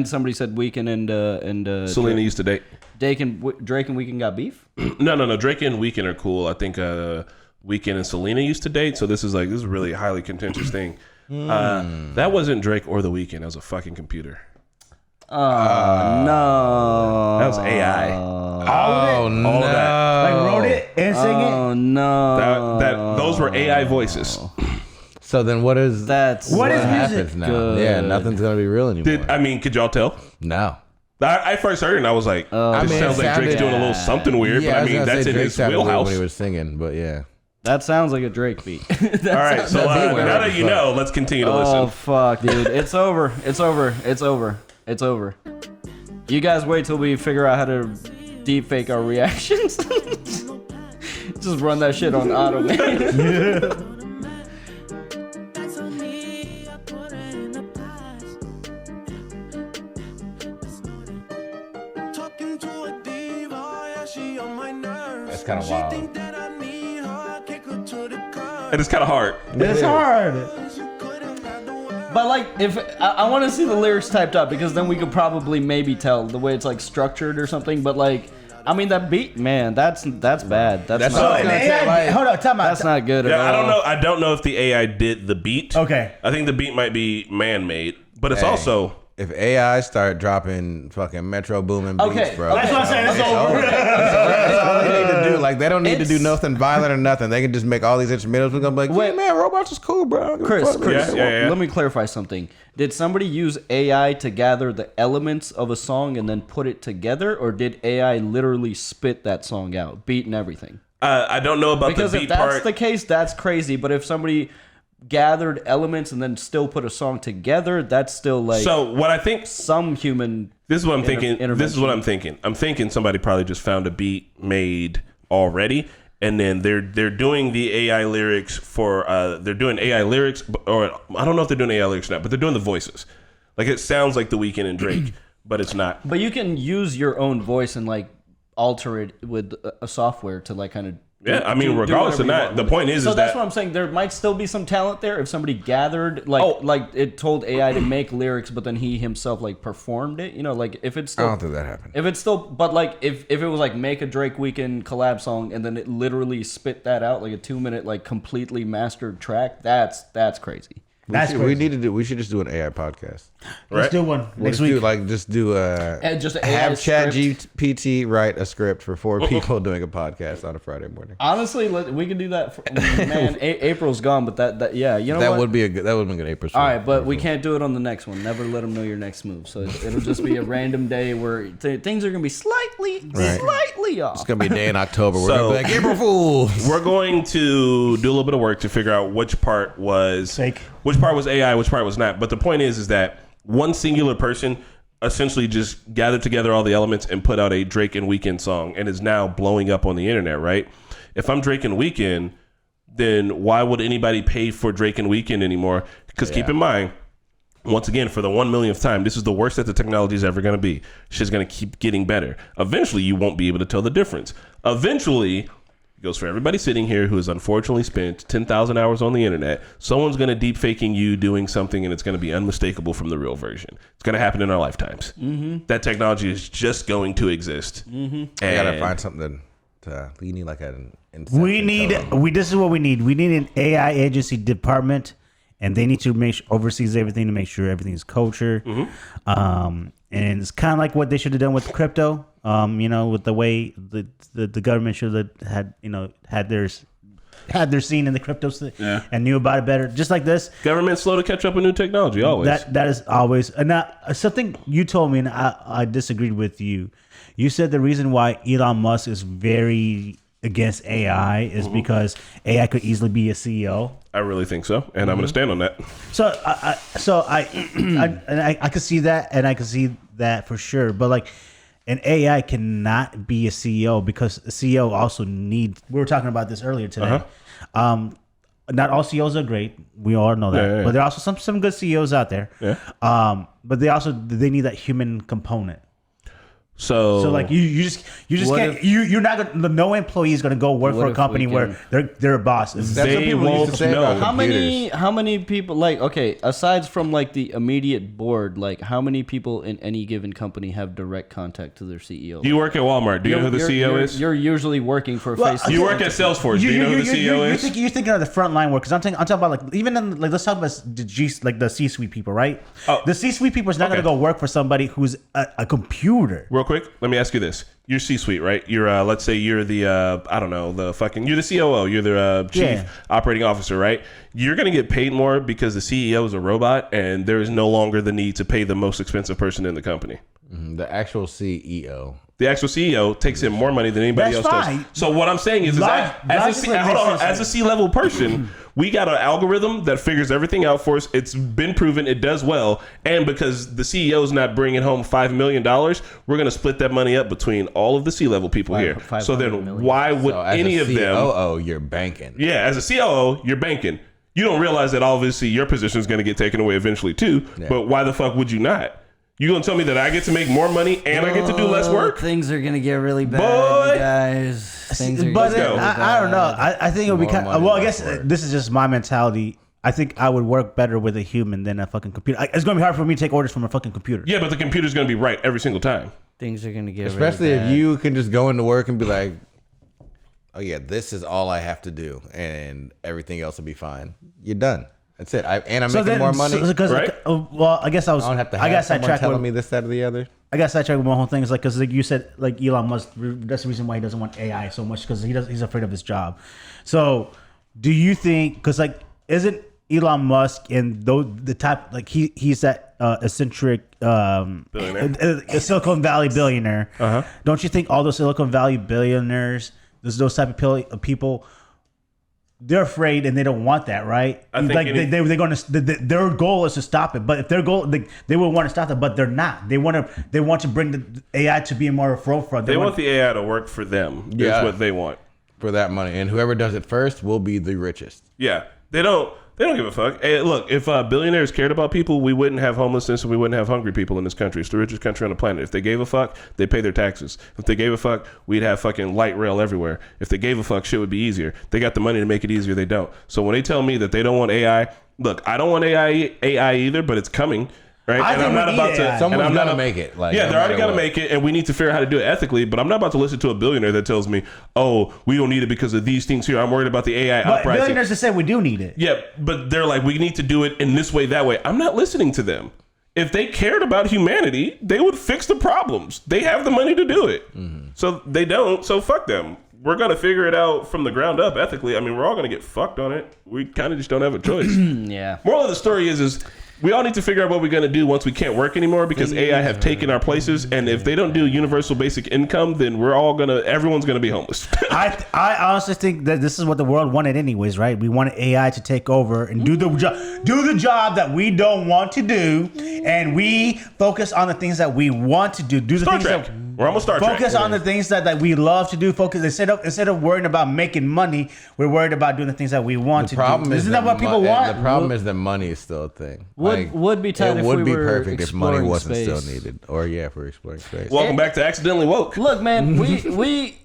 somebody said Weeknd and Selena used to date. Drake and Weeknd got beef. No. Drake and Weeknd are cool. I think Weeknd and Selena used to date, so this is a really highly contentious thing. That wasn't Drake or the Weeknd. That was a fucking computer. No. That was AI. Oh, no. All of that. Like, wrote it and sang it? Oh no. Those were AI voices. So then what is What is music? happens now? Good. Yeah, nothing's going to be real anymore. Could y'all tell? No. I first heard it and I was like, this I mean, sounds it like Drake's sounded- doing a little something weird, Yeah, but I was mean, gonna that's say in Drake his sounded weird wheelhouse. when he was singing, but yeah. That sounds like a Drake beat. All right, so now that you know, let's continue to listen. Oh fuck, dude! It's over. It's over. It's over. It's over. You guys wait till we figure out how to deep fake our reactions. Just run that shit on auto, man. That's kind of wild. And it's kind of hard. It's hard. But like, if I want to see the lyrics typed up, because then we could probably maybe tell the way it's like structured or something. But like, I mean, that beat, man, that's bad. That's not good. Hold on, time out. That's not good at all. I don't know. I don't know if the AI did the beat. Okay. I think the beat might be man-made, but it's also. If AI start dropping fucking Metro Boomin beats, bro. That's what I'm saying. It's over. That's all they need to do. Like, they don't need to do nothing violent or nothing. They can just make all these instrumentals. We're gonna be like, yeah, man, robots is cool, bro. Chris, Yeah. let me clarify something. Did somebody use AI to gather the elements of a song and then put it together, or did AI literally spit that song out, beat and everything? I don't know about because the beat if that's part. the case, that's crazy. But if somebody gathered elements and then still put a song together, that's still like. So what I think. Some human. This is what I'm thinking. This is what I'm thinking. I'm thinking somebody probably just found a beat made already, and then they're doing the AI lyrics for. They're doing AI lyrics, or I don't know if they're doing AI lyrics or not, but they're doing the voices. Like, it sounds like The Weeknd and Drake, but it's not. But you can use your own voice and like alter it with a software to like kind of. Yeah, I mean, regardless of that, the point is so is that's that what I'm saying. There might still be some talent there if somebody gathered, like it told AI to make lyrics, but then he himself like performed it. You know, like if it's still. I don't think that happened. If it's still, but like if it was like make a Drake Weeknd collab song and then it literally spit that out like a 2-minute like completely mastered track, that's crazy. We should just do an AI podcast. Let's do one next week. Just have Chat GPT write a script for 4 people doing a podcast on a Friday morning. Honestly, we can do that. Man, April's gone, but that yeah, you know that what? would be a good April. All right, but we can't do it on the next one. Never let them know your next move. So it'll just be a random day where things are gonna be slightly off. It's gonna be a day in October. We're gonna be like April Fools. We're going to do a little bit of work to figure out which part was fake, which part was AI, which part was not. But the point is that one singular person essentially just gathered together all the elements and put out a Drake and Weeknd song, and is now blowing up on the internet, right? If I'm Drake and Weeknd, then why would anybody pay for Drake and Weeknd anymore? Because keep in mind, once again, for the 1 millionth time, this is the worst that the technology is ever going to be. Shit's going to keep getting better. Eventually, you won't be able to tell the difference. Eventually, goes for everybody sitting here who has unfortunately spent 10,000 hours on the internet. Someone's going to deep faking you doing something, and it's going to be unmistakable from the real version. It's going to happen in our lifetimes. Mm-hmm. That technology is just going to exist. Mm-hmm. I got to find something to, you need like an this is what we need. We need an AI agency department, and they need to oversees everything to make sure everything is kosher. Mm-hmm. And it's kind of like what they should have done with crypto. With the way the government should have had their scene in the crypto and knew about it better. Just like this, government's slow to catch up with new technology. Always that is always. And something you told me, and I disagreed with you. You said the reason why Elon Musk is very against AI is because AI could easily be a CEO. I really think so, and I'm going to stand on that. So I could see that, and I could see that for sure. But like, an AI cannot be a CEO because a CEO also needs. We were talking about this earlier today. Not all CEOs are great. We all know that, but there are also some good CEOs out there. Yeah. But they need that human component. So like you just can't. You're not gonna. No employee is gonna go work for a company where they're a boss. They won't know. How many people, like, okay, aside from like the immediate board, like how many people in any given company have direct contact to their CEO? Do you work at Walmart? Do you know who the CEO is? You're usually working for Facebook. You work at Salesforce. Do you know who the CEO is? You're thinking of the frontline workers. I'm talking about like even in, like, let's talk about the C-suite people, right? Oh, the C-suite people is not gonna go work for somebody who's a computer. Real quick, let me ask you this. You're C-suite, right? You're, let's say you're the, I don't know, you're the COO. You're the chief operating officer, right? You're going to get paid more because the CEO is a robot and there is no longer the need to pay the most expensive person in the company. The actual CEO The actual CEO takes in more money than anybody else does. So what I'm saying is that as a C-level person, we got an algorithm that figures everything out for us. It's been proven it does well. And because the CEO is not bringing home $5 million, we're going to split that money up between all of the C-level people here. So then why would any of them... COO, you're banking. Yeah, as a COO, you're banking. You don't realize that obviously your position is going to get taken away eventually too. Yeah. But why the fuck would you not? You gonna tell me that I get to make more money and I get to do less work? Things are gonna get really bad, guys. Things are but really I don't know. I think it would be kind of, well, I guess this is just my mentality. I think I would work better with a human than a fucking computer. It's gonna be hard for me to take orders from a fucking computer. Yeah, but the computer's gonna be right every single time. Things are gonna get especially really bad. If you can just go into work and be like, oh yeah, this is all I have to do, and everything else will be fine. You're done. That's it. I'm making more money. Right? Well, I guess I was. I don't have to have someone telling me this, that, or the other. I guess sidetracked with my whole thing is like because like you said, like Elon Musk. That's the reason why he doesn't want AI so much because he's afraid of his job. So, do you think? Because like, isn't Elon Musk and the type like he's that eccentric billionaire, Silicon Valley billionaire? Don't you think all those Silicon Valley billionaires, those type of people? They're afraid and they don't want that, right? I think like they're going to. Their goal is to stop it, but if their goal, they would want to stop it, but they're not. They want to bring the AI to be more forefront. They want the AI to work for them. Yeah, is what they want for that money, and whoever does it first will be the richest. Yeah, they don't give a fuck. Hey, look, if billionaires cared about people, we wouldn't have homelessness and we wouldn't have hungry people in this country. It's the richest country on the planet. If they gave a fuck, they'd pay their taxes. If they gave a fuck, we'd have fucking light rail everywhere. If they gave a fuck, shit would be easier. They got the money to make it easier. They don't. So when they tell me that they don't want AI, look, I don't want AI either, but it's coming. Right? I think I'm not about to. Someone's gonna make it. Like, yeah, they're already gonna make it, and we need to figure out how to do it ethically. But I'm not about to listen to a billionaire that tells me, "Oh, we don't need it because of these things here." I'm worried about the AI uprising. But billionaires have said we do need it. Yeah, but they're like, we need to do it in this way, that way. I'm not listening to them. If they cared about humanity, they would fix the problems. They have the money to do it. So they don't. So fuck them. We're gonna figure it out from the ground up ethically. I mean, we're all gonna get fucked on it. We kind of just don't have a choice. Yeah. Moral of the story is we all need to figure out what we're going to do once we can't work anymore because AI have taken our places. And if they don't do universal basic income, then everyone's going to be homeless. I honestly think that this is what the world wanted anyways, right? We wanted AI to take over and do the job that we don't want to do. And we focus on the things that we want to do. Do the Star things Trek. We're almost Star Trek. Focus on the things that we love to do. Focus instead of worrying about making money, we're worried about doing the things that we want to do. Isn't that what people want? The problem is that money is still a thing. Would be tight if we were It would be perfect if money wasn't space. still needed. Or if we're exploring space. Welcome back to Accidentally Woke. Look, man, we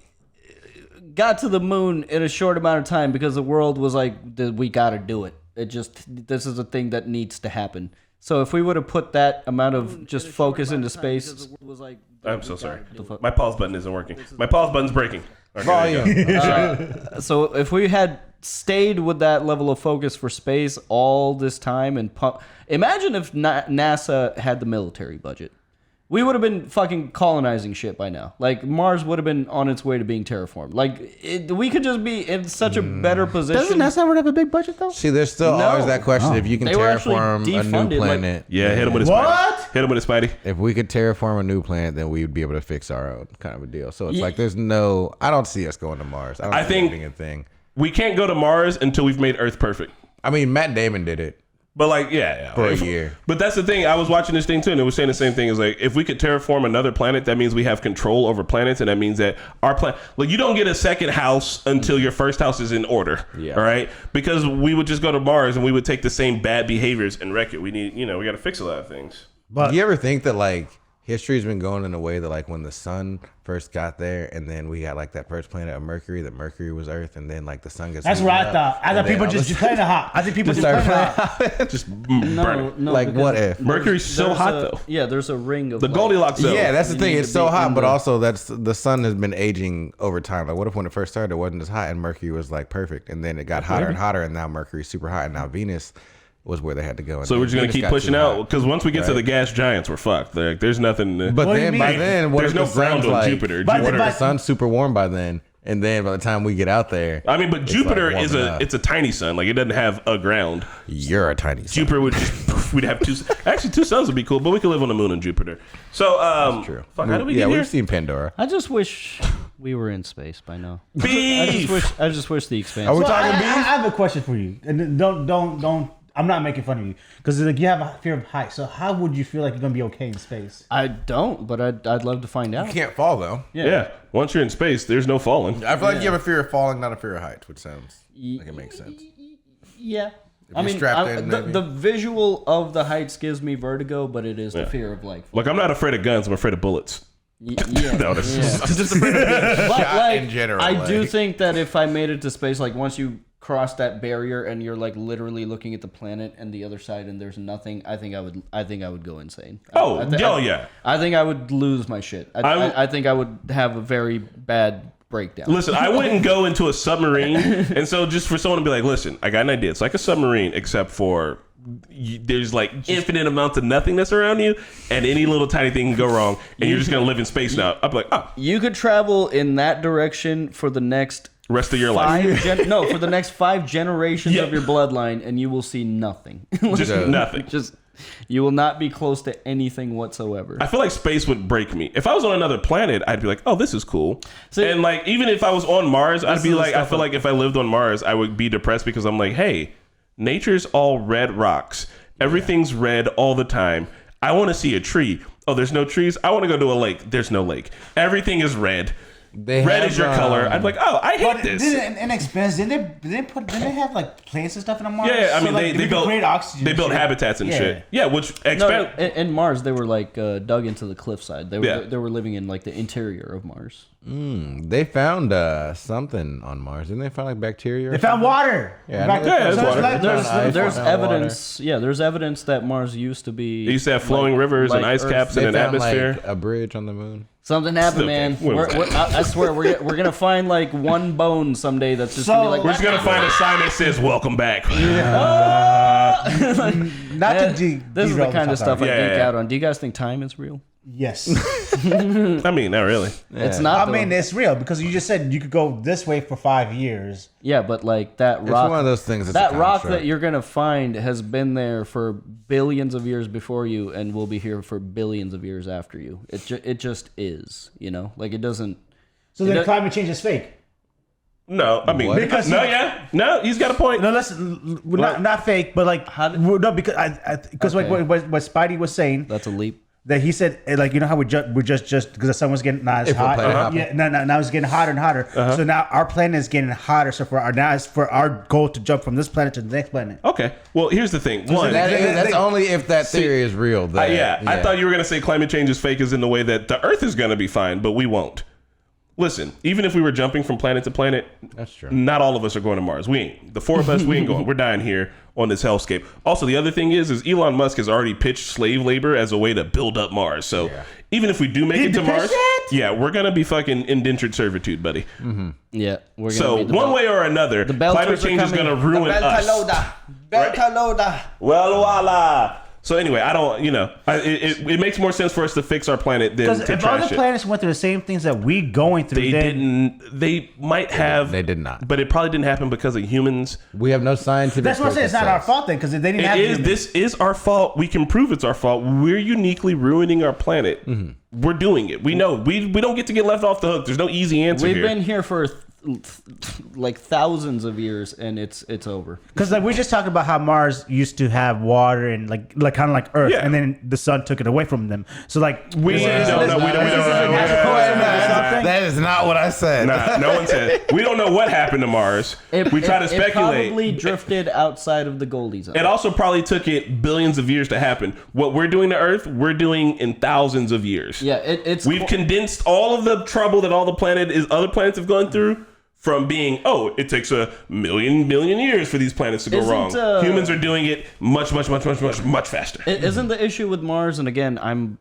got to the moon in a short amount of time because the world was like, we got to do it. This is a thing that needs to happen. So if we would have put that amount of just focus into space, I'm so sorry. My pause button isn't working. My pause button's breaking. Okay, so if we had stayed with that level of focus for space all this time and imagine if NASA had the military budget. We would have been fucking colonizing shit by now. Like, Mars would have been on its way to being terraformed. Like, we could just be in such a better position. Doesn't NASA ever have a big budget, though? See, there's still always that question. If you can terraform a new planet. Yeah, hit him with his Spidey. Hit him with his Spidey. If we could terraform a new planet, then we would be able to fix our own kind of a deal. So it's like there's no... I don't see us going to Mars. I think being a thing. We can't go to Mars until we've made Earth perfect. I mean, Matt Damon did it. But like, yeah. For a year. But that's the thing. I was watching this thing too, and it was saying the same thing. Is like, if we could terraform another planet, that means we have control over planets, and that means that our planet, like, you don't get a second house until your first house is in order. Yeah. All right. Because we would just go to Mars and we would take the same bad behaviors and wreck it. We need, we got to fix a lot of things. But do you ever think that like history's been going in a way that like when the sun first got there and then we got like that first planet of Mercury, that Mercury was Earth, and then like the sun gets That's what I thought. I thought people just playing it hot. I think people just playing it hot. Just burn it. No, like what if? Mercury's so hot though. Yeah, there's a ring of the Goldilocks zone. Yeah, that's the thing. It's so hot, but also that's the sun has been aging over time. Like what if when it first started it wasn't as hot and Mercury was like perfect, and then it got hotter and hotter, and now Mercury's super hot, and now Venus was where they had to go. So we're just gonna keep pushing out because once we get to the gas giants, we're fucked. Like, there's nothing. But then by then, what there's no ground on Jupiter. The sun's super warm by then, and then by the time we get out there, I mean, but Jupiter is it's a tiny sun. Like it doesn't have a ground. You're a tiny sun. Jupiter would just we'd have two suns would be cool, but we could live on the moon and Jupiter. So That's true. Fuck, how do we get here? We've seen Pandora. I just wish we were in space by now. Beef. I just wish the expanse. Are we So talking I beef? have a question for you, and don't. I'm not making fun of you because like you have a fear of heights. So how would you feel like you're gonna be okay in space? I don't, but I'd love to find out. You can't fall though. Yeah. Once you're in space, there's no falling. I feel like you have a fear of falling, not a fear of heights, which sounds like it makes sense. Yeah. you're strapped in, maybe. the visual of the heights gives me vertigo, but it is the fear of like. Like I'm not afraid of guns. I'm afraid of bullets. Yeah, No, yeah. I'm just afraid of being But shot like, in general, I do like. think that if I made it to space, like once you cross that barrier and you're like literally looking at the planet and the other side and there's nothing, I think I would go insane. yeah. I think I would lose my shit. I think I would have a very bad breakdown. Listen, I wouldn't go into a submarine, and so just for someone to be like, "Listen, I got an idea. It's like a submarine, except for there's like infinite amounts of nothingness around you, and any little tiny thing can go wrong, and you're just gonna live in space now." I'd be like, "Oh, You could travel in that direction for the next rest of your life, for the next 5 generations Yeah. of your bloodline, and you will see nothing. just nothing." You will not be close to anything whatsoever. I feel like space would break me. If I was on another planet, I'd be like, "Oh, this is cool." See, and like, even if I was on Mars, I'd be is the like, I stuff feel like if I lived on Mars, I would be depressed because I'm like, "Hey, nature's all red rocks. Everything's red all the time. I want to see a tree. Oh, there's no trees. I want to go to a lake. There's no lake. Everything is red. Red is your color." I'd be like, "Oh, I hate this." In expense, didn't they have like plants and stuff in Mars? Yeah, I mean, like, they built great oxygen. They and built shit. habitats and Yeah. shit. Yeah, which No, expand. in Mars, they were like dug into the cliffside. They were Yeah. they were living in like the interior of Mars. They found something on Mars. Didn't they find like bacteria? They found water. Yeah, Back there's so water. like- There's found evidence. Yeah, there's evidence that Mars used to be. They used to have flowing rivers and ice Earth. caps They and an found atmosphere. like a bridge on the moon. Something happened, man. Okay, what was I swear, we're gonna find like one bone someday that's just gonna be like. We're just gonna find a sign that says "Welcome back." Not Yeah, to this is the kind of stuff I Yeah, geek yeah. out on. Do you guys think time is real? Yes. I mean, not really. It's not. I mean, it's real because you just said you could go this way for 5 years. yeah, but like that rock. It's one of those things. That's That a rock construct. that you're gonna find has been there for billions of years before you, and will be here for billions of years after you. It just is, you know, like it doesn't. So It then does- climate change is fake. No, I mean, What? Because- no, he's got a point. No, listen, not fake, but like no, because Okay. like what Spidey was saying That's a leap. that he said like you know how we're just because the sun was getting not as April hot. planet hopping. Yeah, now it's getting hotter and hotter. So now our planet is getting hotter. So now it's for our goal to jump from this planet to the next planet. Okay, well, here's the thing. One, That's only if that theory is real. That, I thought you were gonna say climate change is fake, as in the way that the Earth is gonna be fine, but we won't. Listen, even if we were jumping from planet to planet, That's true. not all of us are going to Mars. We ain't. The 4 of us, we ain't going. We're dying here on this hellscape. Also, the other thing is Elon Musk has already pitched slave labor as a way to build up Mars. So even if we do make it to Mars, we're gonna be fucking indentured servitude, buddy. Yeah, we're gonna. So be the one belt- way or another, the climate Belters are change is coming. gonna ruin us. Well, voila. So anyway, I don't, it makes more sense for us to fix our planet than Because to if other trash it. planets went through the same things that we going through, They might have. They did not. But it probably didn't happen because of humans. We have no scientific. that's what I'm saying. It's not our fault then because they didn't have. humans. This is our fault. We can prove it's our fault. We're uniquely ruining our planet. We're doing it. We know. We don't get to get left off the hook. There's no easy answer We've here. been here for like thousands of years, and it's over. Because like we just talked about how Mars used to have water and like kind of like Earth, Yeah. and then the sun took it away from them. So like we don't know. That is not what I said. Nah, no one said. We don't know what happened to Mars. We try to It speculate. probably drifted outside of the Goldie zone. It also probably took it billions of years to happen. What we're doing to Earth, we're doing in thousands of years. Yeah, it's We've condensed all of the trouble that all the other planets have gone through from being, it takes a million years for these planets to go wrong. Humans are doing it much faster. Isn't the issue with Mars? And again, I'm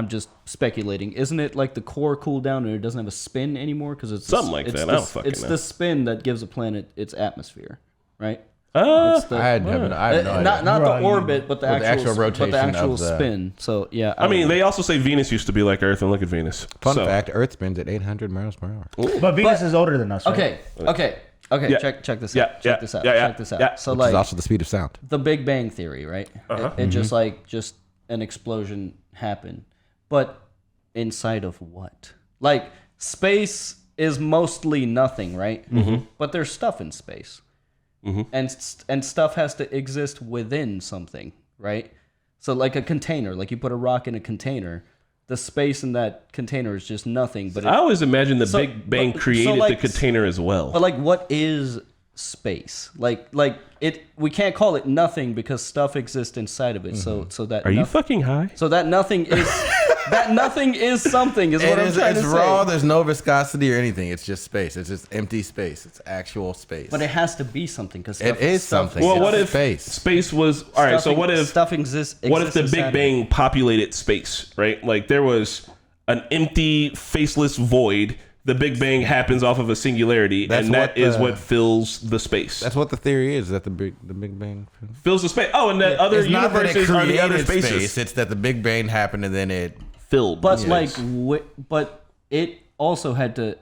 just speculating. Isn't it like the core cooled down and it doesn't have a spin anymore? Because it's Something like that. I don't fucking It's know. the spin that gives a planet its atmosphere, right? Uh, It's the- I have no idea. not Right. the orbit, but the With the actual actual rotation but the actual of the- spin. So yeah, I mean, they also say Venus used to be like Earth, and look at Venus. Fun So- fact: Earth spins at 800 miles per hour. but Venus is older than us. Right? Okay. Okay, Yeah. check this Yeah, out. Check this out. yeah, Check this out. yeah. So Which like is also the speed of sound. the Big Bang Theory, right? It just an explosion happened, but inside of what? Like space is mostly nothing, right? Mm-hmm. But there's stuff in space, and stuff has to exist within something, right? So like a container, like you put a rock in a container. The space in that container is just nothing. But I always imagine the Big Bang created the container as well. But like, what is space? Like it. We can't call it nothing because stuff exists inside of it. So that. Are you fucking high? So that nothing is that nothing is something is what I'm trying to say. It's raw. There's no viscosity or anything. It's just space. It's just empty space. It's actual space. But it has to be something because it is something. Well, what if space was all right? So what if stuff exists? What if the Big Bang populated space? Right, like there was an empty, faceless void. The Big Bang happens off of a singularity, and that is what fills the space. That's what the theory is. That the Big Bang fills the space. Oh, and that other universes are the other spaces. Space. It's that the Big Bang happened and then it filled. But but it also had to.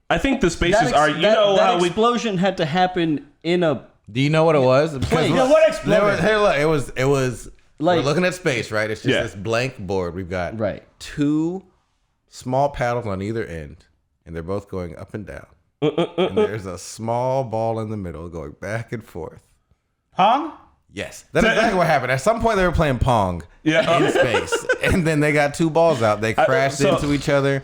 I think the spaces are. That explosion had to happen in a. Do you know what it was? Because what exploded? It was like we're looking at space, right? It's just this blank board. We've got two small paddles on either end, and they're both going up and down. And there's a small ball in the middle going back and forth. Pong? Yes, that's exactly what happened. At some point, they were playing Pong in space, and then they got two balls out. They crashed into each other.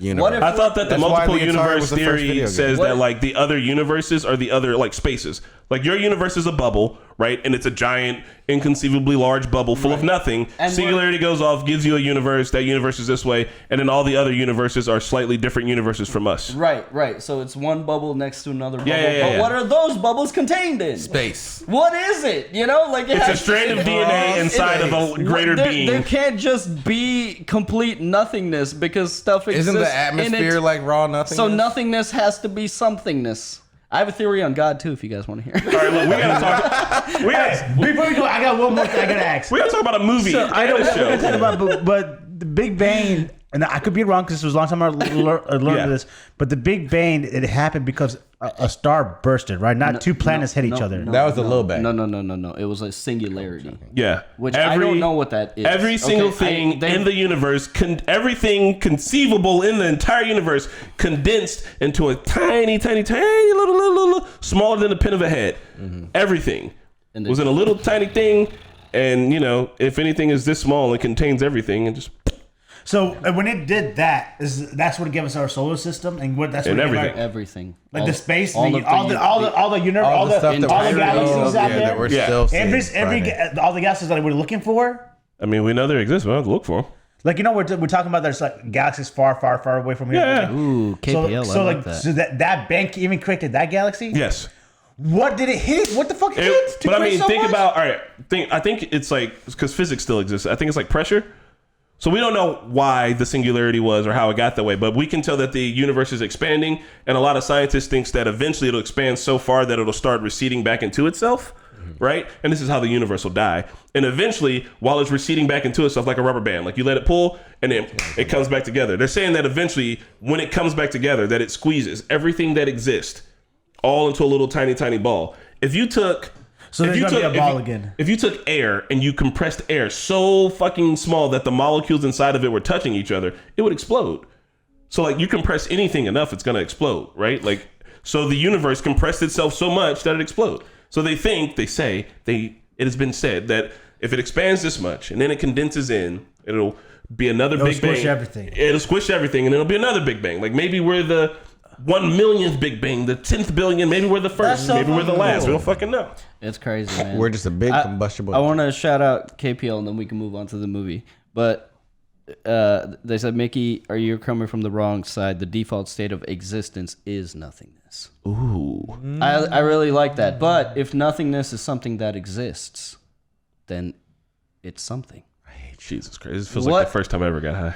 I thought that the multiple universe theory says that like the other universes are the other like spaces. Like your universe is a bubble, right? And it's a giant, inconceivably large bubble full of nothing. And singularity goes off, gives you a universe. That universe is this way, and then all the other universes are slightly different universes from us. Right. So it's one bubble next to another bubble. But what are those bubbles contained in? Space. What is it? Like it's a strand of DNA inside of a greater being. There can't just be complete nothingness because stuff exists. Isn't the atmosphere like raw nothingness? So nothingness has to be somethingness. I have a theory on God too, if you guys want to hear. All right, look, we gotta talk. Before we go, I got one more thing I gotta ask. We gotta talk about a movie. I don't know talk about, but the Big Bang, and I could be wrong because it was a long time I learned this. But the Big Bang, it happened because a star bursted, right? Not two planets hit each other. That was a little bang. No. It was a singularity. Yeah, which I don't know what that is. Every single thing in the universe, everything conceivable in the entire universe, condensed into a tiny little, smaller than the pin of a head. Mm-hmm. Everything was in a little tiny thing, and if anything is this small, it contains everything, and just. So when it did that, that's what it gave us our solar system, and that's what everything, like the space, all the universe, all the galaxies out there. That we're still all the galaxies that we're looking for. I mean, we know they exist. We don't have to look for them. Like we're talking about there's like galaxies far away from here. Yeah. Ooh, KPL. So that bank even created that galaxy. Yes. What did it hit? What the fuck hit? But I mean, think about I think it's like because physics still exists. I think it's like pressure. So we don't know why the singularity was or how it got that way, but we can tell that the universe is expanding, and a lot of scientists think that eventually it'll expand so far that it'll start receding back into itself, right? And this is how the universe will die. And eventually, while it's receding back into itself like a rubber band, like you let it pull, and then it comes back together. They're saying that eventually, when it comes back together, that it squeezes everything that exists all into a little tiny ball. If you took... So there's going to be a ball again. If you took air and you compressed air so fucking small that the molecules inside of it were touching each other, it would explode. So like you compress anything enough, it's going to explode, right? Like, so the universe compressed itself so much that it exploded. So it has been said that if it expands this much and then it condenses in, it'll be another Big Bang. It'll squish everything and it'll be another Big Bang. Like maybe we're the 1 millionth Big Bang, the 10th billion, maybe we're the first, maybe we're the last. We don't fucking know. It's crazy, man. We're just a big combustible. I want to shout out KPL and then we can move on to the movie. But they said, Mickey, are you coming from the wrong side? The default state of existence is nothingness. Ooh. I really like that. But if nothingness is something that exists, then it's something. I hate Jesus Christ! This feels like the first time I ever got high.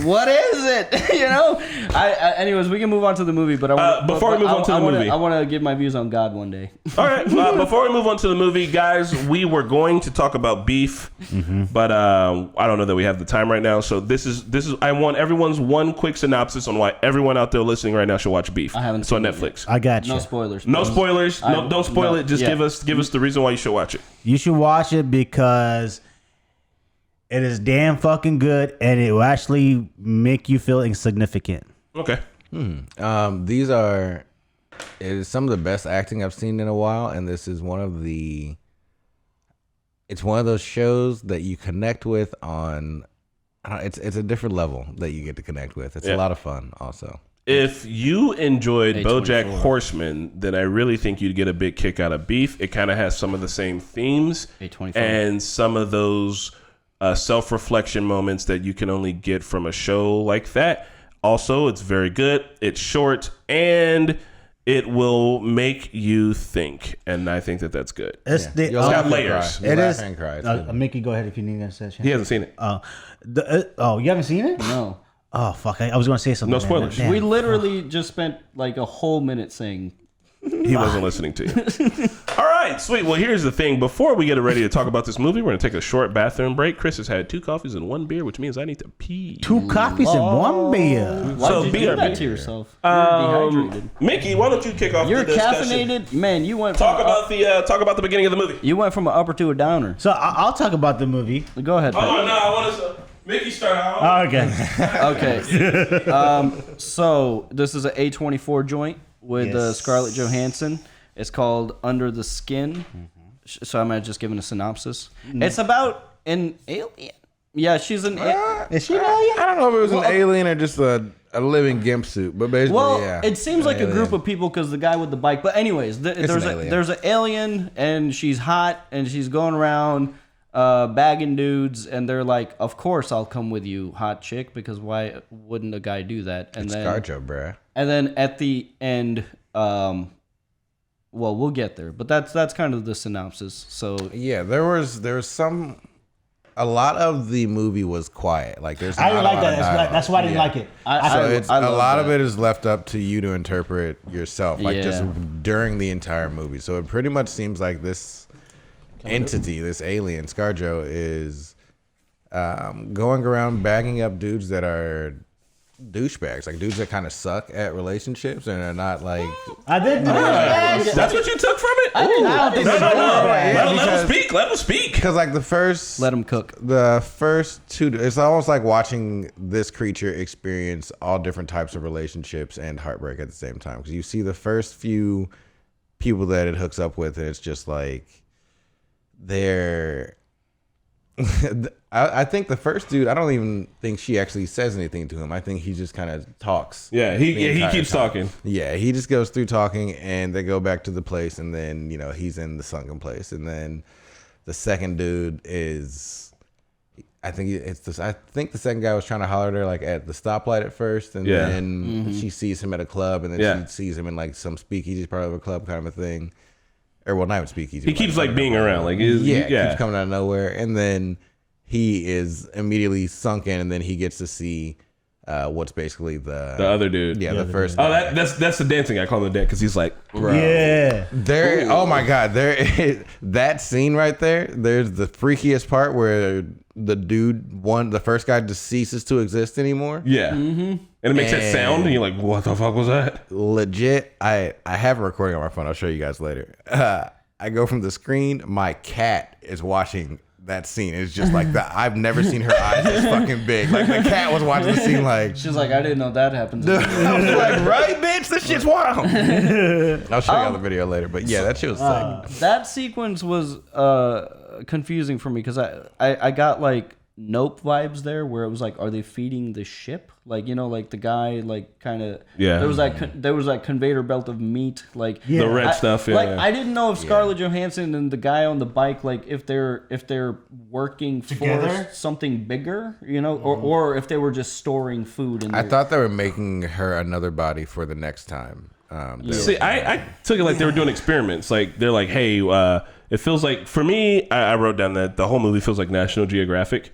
What is it? You know. Anyways, we can move on to the movie, but before we move on to the movie, I want to give my views on God one day. All right. Before we move on to the movie, guys, we were going to talk about beef, but I don't know that we have the time right now. So this is. I want everyone's one quick synopsis on why everyone out there listening right now should watch Beef. I haven't It's on seen it Netflix. I got you. No spoilers. No spoilers. No, don't spoil it. Just give us the reason why you should watch it. You should watch it because it is damn fucking good, and it will actually make you feel insignificant. Okay. It is some of the best acting I've seen in a while, and this is it's one of those shows that you connect with on. It's a different level that you get to connect with. It's a lot of fun, also. If you enjoyed A24. BoJack Horseman, then I really think you'd get a big kick out of Beef. It kind of has some of the same themes A24. and some of those self-reflection moments that you can only get from a show like that. Also, it's very good. It's short, and it will make you think. And I think that that's good. It's It's got layers. It is. And cry. Mickey, go ahead if you need to say. He hasn't seen it. You haven't seen it? No. Oh fuck! I was going to say something. No spoilers. Damn. We literally just spent like a whole minute saying. He wasn't listening to you. All right, sweet. Well, here's the thing. Before we get ready to talk about this movie, we're going to take a short bathroom break. Chris has had 2 coffees and 1 beer, which means I need to pee. 2 coffees and 1 beer. Why So did you do BRB. that to yourself? You're dehydrated. Mickey, why don't you kick off You're the discussion? caffeinated, man. You went Talk about the beginning of the movie. You went from an upper to a downer. So I'll talk about the movie. Go ahead. Pat. Oh no, I want to. Mickey, start out. Okay. Okay. So this is an A24 joint with Yes. Scarlett Johansson. It's called Under the Skin. So I'm just giving a synopsis. It's about an alien. Yeah, she's an. Is she an alien? I don't know if it was an alien or just a living gimp suit, but basically, Well, yeah. it seems like a group of people because the guy with the bike. But anyways, there's an alien and she's hot and she's going around bagging dudes, and they're like, "Of course I'll come with you, hot chick," because why wouldn't a guy do that? And It's then ScarJo, bruh. And then at the end, well, we'll get there, but that's kind of the synopsis. So Yeah, there was some. A lot of the movie was quiet. Like there's. I didn't not a like lot of that. dialogue. That's why I didn't like it. So it's I a love lot of that. it is left up to you to interpret yourself, like just Yeah. during the entire movie. So it pretty much seems like this entity, this alien, ScarJo, is going around bagging up dudes that are douchebags, like dudes that kind of suck at relationships and are not like. I didn't. That's what you took from it? I don't think so. Let him speak. Because like the first, let him cook. the first 2, it's almost like watching this creature experience all different types of relationships and heartbreak at the same time. Because you see the first few people that it hooks up with, and it's just like they're. I think the first dude, I don't even think she actually says anything to him. I think he just kind of talks. Yeah, he keeps talking. Yeah, he just goes through talking, and they go back to the place, and then he's in the sunken place, and then the second dude is, I think the second guy was trying to holler at her like at the stoplight at first, and then she sees him at a club, and then she sees him in like some speakeasy part of a club kind of a thing, or well, not even speakeasy. He keeps like being around, like It keeps coming out of nowhere, and then he is immediately sunken, and then he gets to see what's basically the other dude. Yeah, the first. Oh, that's the dancing. I call him the dance because he's like, Bro. Yeah. There. Oh my God. That scene right there. There's the freakiest part where the the first guy just ceases to exist anymore. yeah, and it makes that sound, and you're like, what the fuck was that? Legit. I have a recording on my phone. I'll show you guys later. I go from the screen. My cat is watching that scene. It's just like that. I've never seen her eyes this fucking big. Like the cat was watching the scene like. She's like, I didn't know that happened. I was like, right, bitch, this shit's wild. I'll show you all the video later, but yeah, that shit was sick. That sequence was confusing for me because I got like Nope vibes there, where it was like, are they feeding the ship? Like, like the guy, like kind of. Yeah. There was that conveyor belt of meat, like The red stuff. Yeah. Like I didn't know if Scarlett Johansson and the guy on the bike, like if they're working Together? for something bigger, or if they were just storing food. In I their, thought they were making her another body for the next time. See, I took it like they were doing experiments. Like they're like, hey, it feels like for me. I wrote down that the whole movie feels like National Geographic.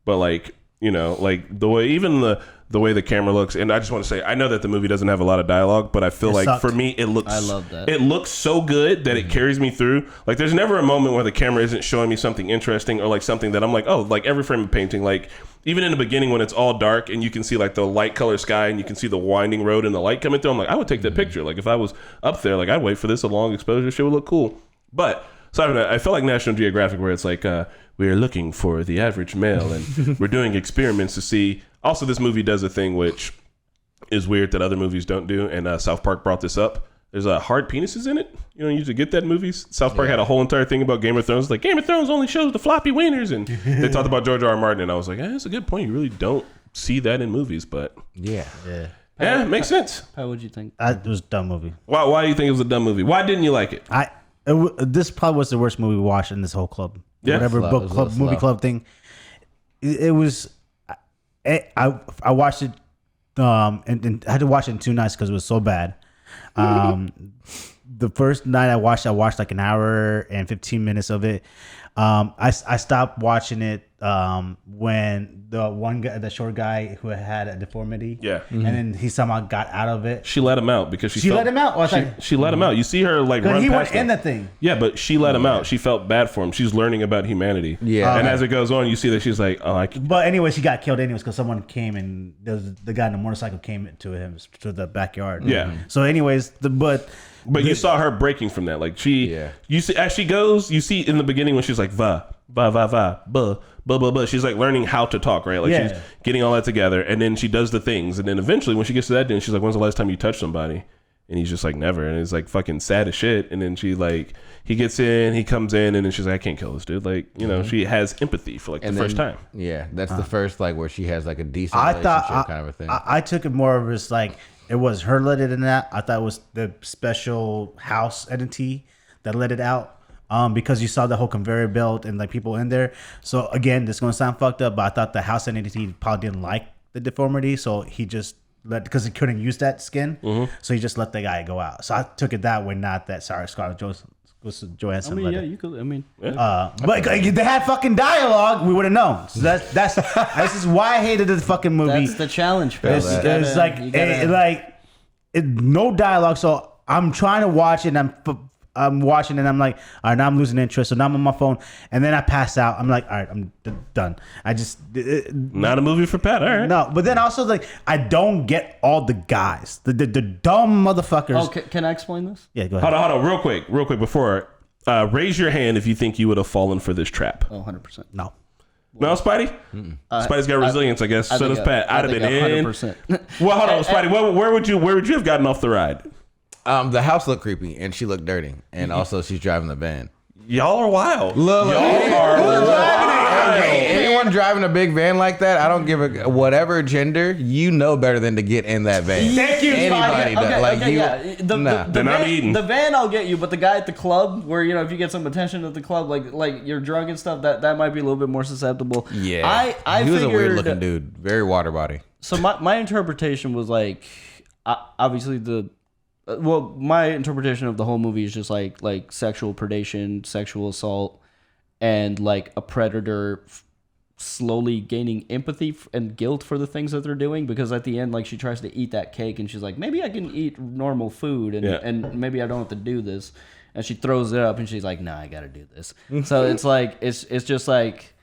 but like, you know, like the way the camera looks. And I just want to say, I know that the movie doesn't have a lot of dialogue, but I feel like sucked. for me, it looks, I love that. It looks so good that it carries me through. Like there's never a moment where the camera isn't showing me something interesting or like something that I'm like, oh, like every frame of painting, like even in the beginning when it's all dark and you can see like the light color sky and you can see the winding road and the light coming through, I'm like, I would take that picture. Like if I was up there, like I'd wait for this, a long exposure shit would look cool. But aside from that, I felt like National Geographic where it's like, we are looking for the average male and we're doing experiments to see. Also, this movie does a thing which is weird that other movies don't do, and South Park brought this up. There's hard penises in it. You don't usually get that in movies. South Park had a whole entire thing about Game of Thrones. Like, Game of Thrones only shows the floppy wieners, and they talked about George R. R. Martin, and I was like, that's a good point. You really don't see that in movies, but Yeah. yeah, it makes sense. How would you think? It was a dumb movie. Why do you think it was a dumb movie? Why didn't you like it? This probably was the worst movie we watched in this whole club. Yeah. Whatever Slow. book It was a club, little movie slow. club thing. It was. I watched it, and I had to watch it in 2 nights because it was so bad. The first night I watched like an hour and 15 minutes of it. I stopped watching it when the one guy, the short guy who had a deformity, and then he somehow got out of it. She let him out because she let him out? Oh, I thought- she let him out. You see her like run He past went him. in the thing. Yeah, but she let him out. She felt bad for him. She's learning about humanity. Yeah. And as it goes on, you see that she's like, oh, I can. But anyways, he got killed anyways because someone came and the guy in the motorcycle came to him to the backyard. Yeah. So anyways, But you saw her breaking from that. Like you see, as she goes, you see in the beginning when she's like, buh, she's like learning how to talk, right? Like she's getting all that together. And then she does the things. And then eventually when she gets to that end, she's like, when's the last time you touched somebody? And he's just like, never. And it's like fucking sad as shit. And then she like, he gets in, he comes in, and then she's like, I can't kill this dude. Like, you know, she has empathy for like the first time. Yeah, that's the first like where she has like a decent I relationship thought kind of a thing. I took it more of as like it was her let it in that. I thought it was the special house entity that let it out. Because you saw the whole conveyor belt and like people in there. So again, this is gonna sound fucked up, but I thought the house entity probably didn't like the deformity, so he just because he couldn't use that skin, so he just let the guy go out. So I took it that way, not that. Sorry, Scarlett Johansson. I mean, yeah, you could. I mean, but if they had fucking dialogue, we would have known. So that's this is why I hated the fucking movie. that's the challenge, Phil. It's no dialogue. So I'm trying to watch it. And I'm watching and I'm like, all right, now I'm losing interest. So now I'm on my phone and then I pass out. I'm like, all right, I'm done. I just Not a movie for Pat. All right. no. But then also like I don't get all the guys, the dumb motherfuckers. Oh, can I explain this? Yeah, go ahead. Hold on, real quick before. Raise your hand if you think you would have fallen for this trap. Oh, 100%. No. No, Spidey? Spidey's got resilience, I guess. So does Pat. I'd have been in. 100%. Well, hold on, Spidey. Where would you have gotten off the ride? The house looked creepy and she looked dirty, and also she's driving the van. Y'all are wild. Anyone driving a big van like that, I don't give a whatever gender, you know better than to get in that van. Thank you, Anybody Spidey. does. Like you, yeah. nah. Then I'm eating. The van I'll get you, but the guy at the club, where you know if you get some attention at the club, like you're drunk and stuff, that might be a little bit more susceptible. Yeah, I he was a figured, weird looking dude, very water body. So my interpretation was like, obviously my interpretation of the whole movie is just like sexual predation, sexual assault, and like a predator slowly gaining empathy and guilt for the things that they're doing, because at the end, like, she tries to eat that cake and she's like, maybe I can eat normal food and maybe I don't have to do this, and she throws it up and she's like, nah, I gotta do this. So it's like it's just like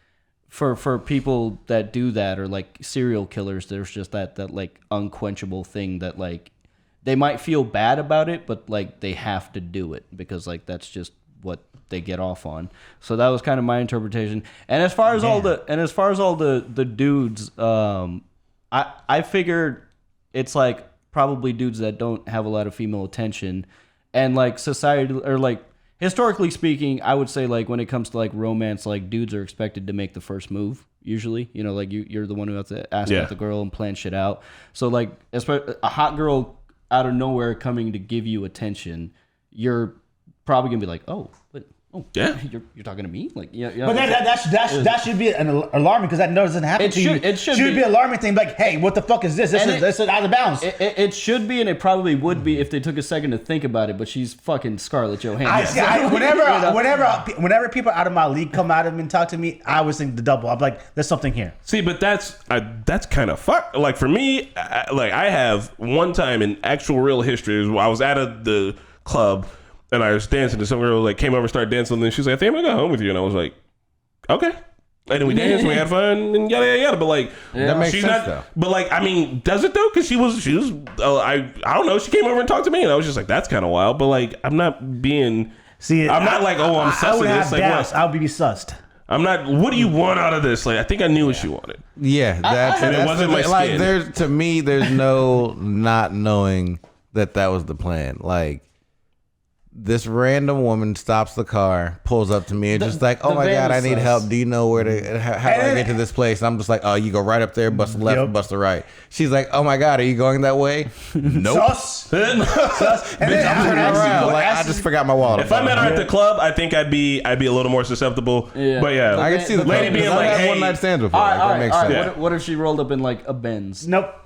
for people that do that, or like serial killers, there's just that like unquenchable thing that like they might feel bad about it, but like they have to do it because like that's just what they get off on. So that was kind of my interpretation. And as far as all the dudes, I figured it's like probably dudes that don't have a lot of female attention, and like society, or like historically speaking, I would say like when it comes to like romance, like dudes are expected to make the first move usually. You know, like you're the one who has to ask out the girl and plan shit out. So like a hot girl out of nowhere coming to give you attention, you're probably gonna be like, oh, but Yeah. You're talking to me? Like, yeah. But that should be an alarming because that doesn't happen to you. It should be an alarming thing. Like, hey, what the fuck is this? This is out of bounds. It should be, and it probably would be if they took a second to think about it. But she's fucking Scarlett Johansson. Whenever people out of my league come out of me and talk to me, I always think the double. I'm like, there's something here. See, but that's kind of fuck. Like for me, I have one time in actual real history. I was at the club. And I was dancing, and some girl like came over and started dancing, and she's like, I think I'm gonna go home with you. And I was like, okay. And then we danced, and we had fun, and yada yada yada. But like, that makes she's sense, not. though. But like, I mean, does it though? Because she was. I don't know. She came over and talked to me, and I was just like, that's kind of wild. But like, I'm not being. See, I'm not like, oh, I'm sussing this. Like, what? I'll be sussed. I'm not. What do you want out of this? Like, I think I knew what she wanted. Yeah, that's and it wasn't my skin. Like, there's no not knowing that was the plan. Like. This random woman stops the car, pulls up to me, and just like, oh my God, I need help. Do you know where to, how do I get to this place? And I'm just like, oh, you go right up there, bust the left, bust the right. She's like, oh my God, are you going that way? Nope. Sus. And then I'm turning around. Like, I just forgot my wallet. If I met her at the club, I think I'd be a little more susceptible. Yeah. But yeah, I can see the lady being like, hey, one night stands before. That makes sense. Yeah. What if she rolled up in like a Benz? Nope.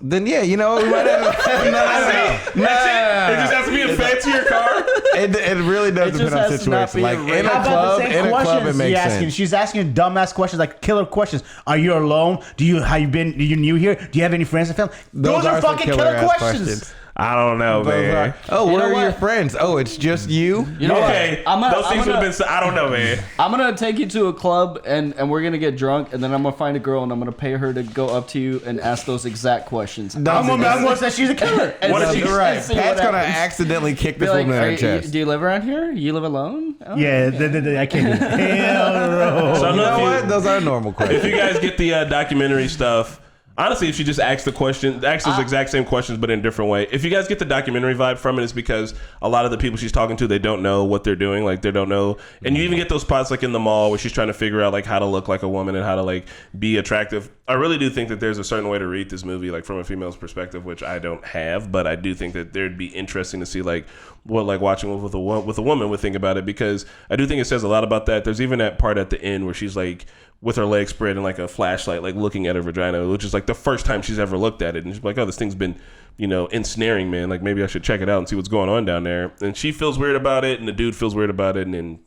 Then yeah, you know, we might have. That's it. It just has to be a fancier car. It really does depend on the situation. Like in a club, it makes sense. She's asking dumbass questions, like killer questions. Are you alone? Have you been? Are you new here? Do you have any friends and family? Those are fucking killer questions. I don't know, man. Where are your friends? Oh, it's just you? You know okay. Those things would have been. I don't know, man. I'm gonna take you to a club and we're gonna get drunk, and then I'm gonna find a girl and I'm gonna pay her to go up to you and ask those exact questions. I'm gonna say she's a killer. What if she's right? Pat's gonna accidentally kick this woman in her chest. Do you live around here? You live alone? Oh, yeah, I can't. Hell no. So you know what? Those are normal questions. If you guys get the documentary stuff. Honestly, if she just asks those exact same questions, but in a different way. If you guys get the documentary vibe from it, it's because a lot of the people she's talking to, they don't know what they're doing. Like, they don't know. And you even get those spots like in the mall where she's trying to figure out like how to look like a woman and how to like be attractive. I really do think that there's a certain way to read this movie, like from a female's perspective, which I don't have, but I do think that there'd be interesting to see like what like watching with a woman would think about it, because I do think it says a lot about that. There's even that part at the end where she's like with her legs spread and like a flashlight, like looking at her vagina, which is like the first time she's ever looked at it. And she's like, oh, this thing's been, ensnaring, man. Like maybe I should check it out and see what's going on down there. And she feels weird about it, and the dude feels weird about it, and then,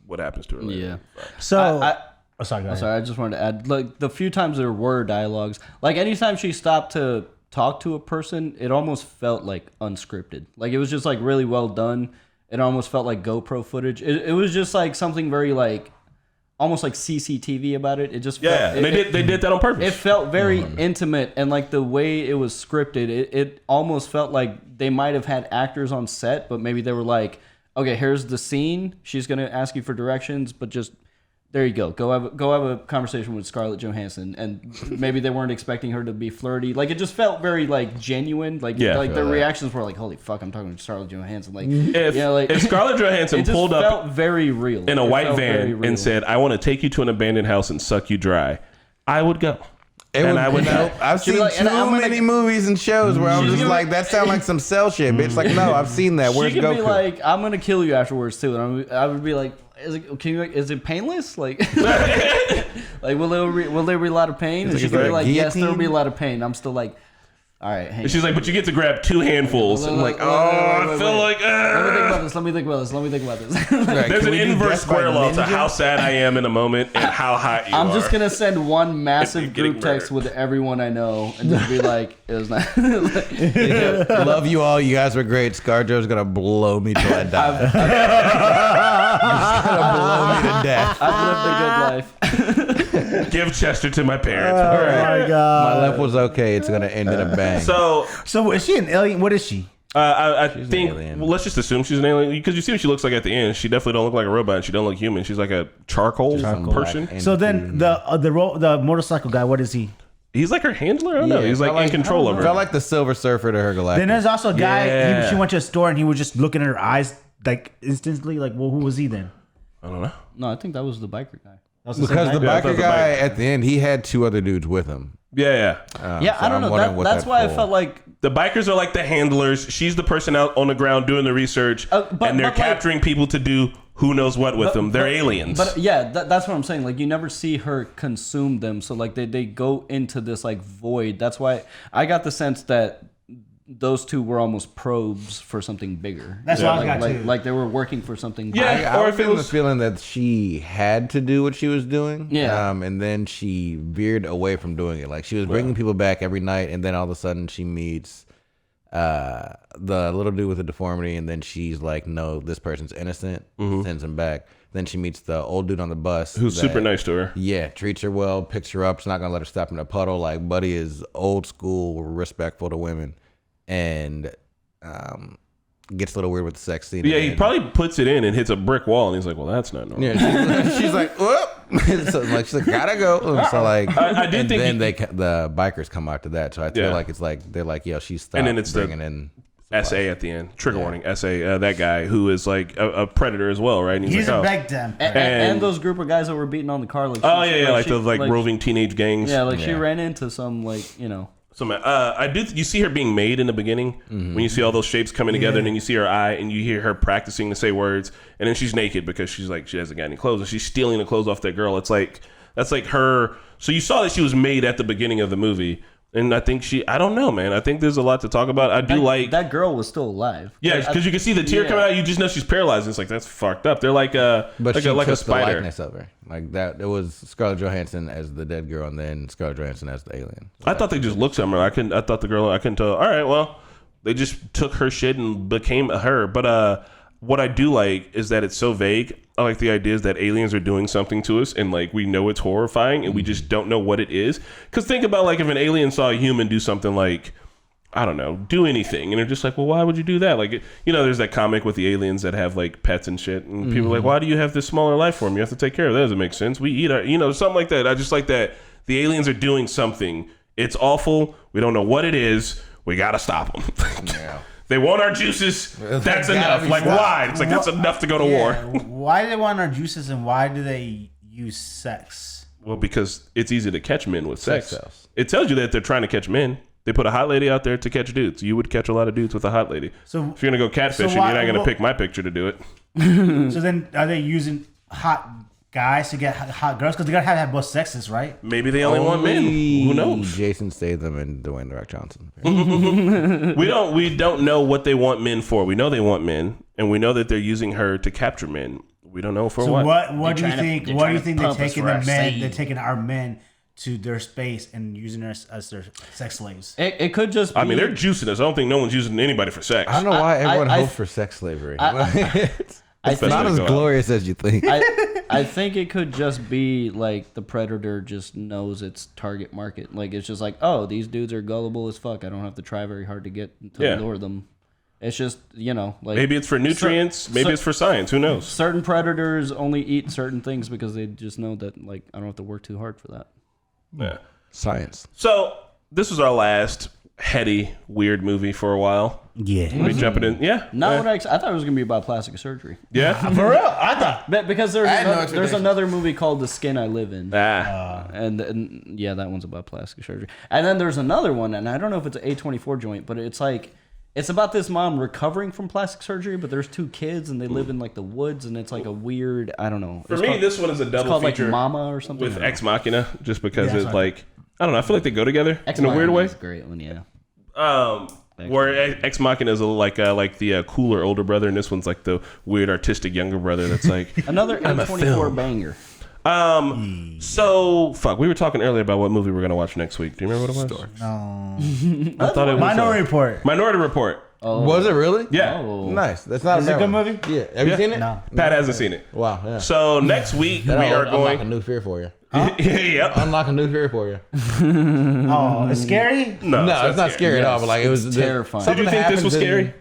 what happens to her later. Yeah. So, sorry, I just wanted to add, like, the few times there were dialogues, like anytime she stopped to talk to a person, it almost felt like unscripted. Like it was just like really well done. It almost felt like GoPro footage. It was just like something very like, almost like CCTV about it. It just felt, they did that on purpose. It felt very intimate, and like the way it was scripted, it almost felt like they might have had actors on set, but maybe they were like, okay, here's the scene. She's gonna ask you for directions, but just there you go. Go have a conversation with Scarlett Johansson, and maybe they weren't expecting her to be flirty. Like it just felt very like genuine. Like their reactions were like, "Holy fuck, I'm talking to Scarlett Johansson." Like if Scarlett Johansson pulled up, felt very real in a white van and said, "I want to take you to an abandoned house and suck you dry," I would go. I would know. I've seen too many movies and shows where I'm just like, that sounds like some cell shit, bitch. Like, no, I've seen that. Where's Goku? She could be like, I'm gonna kill you afterwards too, and I would be like, is it painless? Like, like will there be a lot of pain? And she could be like, yes, there will be a lot of pain. I'm still like, all right. Hang she's like, but you get to grab 2 handfuls. I'm like, I feel like. Let me think about this. There's an inverse square law to how sad I am in a moment and how hot you are. I'm just gonna send one massive group text with everyone I know and just be like, it was not. Love you all. You guys were great. ScarJo's gonna blow me till I die. He's gonna blow me to death. I've lived a good life. Give Chester to my parents. Oh my god. My life was okay. It's gonna end in a bang. So is she an alien? What is she? I think. Well, let's just assume she's an alien, because you see what she looks like at the end. She definitely don't look like a robot. And she don't look human. She's like a charcoal person. So then the motorcycle guy, what is he? He's like her handler. I don't know. He's like in control of her. Felt like the Silver Surfer to her Galactus. Then there's also a guy. She went to a store and he was just looking at her eyes like instantly. Like, well, who was he then? I don't know. No, I think that was the biker guy. Because the biker guy at the end, he had 2 other dudes with him. Yeah. I don't know. That's why I felt like the bikers are like the handlers. She's the person out on the ground doing the research, and they're capturing people to do who knows what with them. They're aliens. But yeah, that's what I'm saying. Like, you never see her consume them. So, like, they go into this, like, void. That's why I got the sense that those two were almost probes for something bigger. That's what I got too. Like, they were working for something bigger. Yeah, or if it was the feeling that she had to do what she was doing. Yeah. And then she veered away from doing it. Like, she was bringing people back every night, and then all of a sudden she meets the little dude with the deformity, and then she's like, no, this person's innocent, sends him back. Then she meets the old dude on the bus who's super nice to her. Yeah, treats her well, picks her up. She's not gonna let her step in a puddle. Like, Buddy is old school, respectful to women, and gets a little weird with the sex scene. Yeah, he probably puts it in and hits a brick wall, and he's like, well, that's not normal. Yeah, she's like, whoop. So, like, she's like, gotta go. So, like, I did think then the bikers come after that. So I feel like it's like they're like, yo, she's stopped. And then it's bringing in SA at the end. Trigger warning. SA, that guy who is like a predator as well, right? And He's like, a victim. And those group of guys that were beating on the car. Like, those like roving teenage gangs. Yeah, like she ran into some, like, you know. So you see her being made in the beginning when you see all those shapes coming together, and then you see her eye and you hear her practicing to say words, and then she's naked because she's like, she hasn't got any clothes, and she's stealing the clothes off that girl. It's like, that's like her. So you saw that she was made at the beginning of the movie. And I think I don't know, man. I think there's a lot to talk about. I do like that girl was still alive. Yeah, because you can see the tear coming out. You just know she's paralyzed. It's like, that's fucked up. They're like but like she like took a spider. the likeness of her. Like that, it was Scarlett Johansson as the dead girl, and then Scarlett Johansson as the alien. So I thought they just looked similar. I thought the girl. I couldn't tell. All right, well, they just took her shit and became her. But what I do like is that it's so vague. I like the idea that aliens are doing something to us, and like we know it's horrifying, and we just don't know what it is. Because think about, like, if an alien saw a human do something like, I don't know, do anything, and they're just like, well, why would you do that? Like, you know, there's that comic with the aliens that have like pets and shit, and people are like, why do you have this smaller life form? You have to take care of that. Doesn't make sense. We eat our, you know, something like that. I just like that the aliens are doing something. It's awful. We don't know what it is. We gotta stop them. Yeah. They want our juices. That's enough. Like, why? It's like, that's enough to go to war. Why do they want our juices, and why do they use sex? Well, because it's easy to catch men with sex. It tells you that they're trying to catch men. They put a hot lady out there to catch dudes. You would catch a lot of dudes with a hot lady. So if you're gonna go catfishing, you're not gonna pick my picture to do it. So then, are they using hot guys to get hot girls? Because they gotta have both sexes, right? Maybe they only want men. Who knows? Jason Statham and Dwayne The Rock Johnson. We don't know what they want men for. We know they want men, and we know that they're using her to capture men. We don't know for what. So what do you think? What do you think they're taking the men? They're taking our men to their space and using us as their sex slaves. It could just be, I mean, they're juicing us. I don't think no one's using anybody for sex. I don't know why everyone hopes for sex slavery. It's not as glorious as you think. I think it could just be like the predator just knows its target market. Like, it's just like, oh, these dudes are gullible as fuck. I don't have to try very hard to get to lure them. It's just, you know, like, maybe it's for nutrients, maybe it's for science. Who knows? Certain predators only eat certain things because they just know that, like, I don't have to work too hard for that. Yeah, science. So this was our last heady, weird movie for a while. Yeah, we jumping in. Yeah, not what I thought it was gonna be about plastic surgery. Yeah, for real. I thought, but because there's another movie called The Skin I Live In. And yeah, that one's about plastic surgery. And then there's another one, and I don't know if it's an A24 joint, but it's like, it's about this mom recovering from plastic surgery, but there's two kids and they live in like the woods, and it's like a weird, I don't know. For me, this one is a double feature, like Mama or something with Ex Machina, just because it's like, I don't know. I feel like they go together in a weird way. That's a great one, yeah. Where Ex Machina is like the cooler older brother, and this one's like the weird artistic younger brother. That's like another A24 banger. So fuck. We were talking earlier about what movie we're gonna watch next week. Do you remember what it was? No. I thought it was Minority Report. Minority Report. Oh. Was it really? Yeah. Oh. Nice. That's not a good movie. Yeah. Have you seen it? No. Pat hasn't seen it. Wow. Yeah. So next week we are going. Unlock a new fear for you. Huh? Yep. Unlock a new fear for you. Oh, it's scary? No, it's not scary at all. But like, it was terrifying. Did you think this was scary?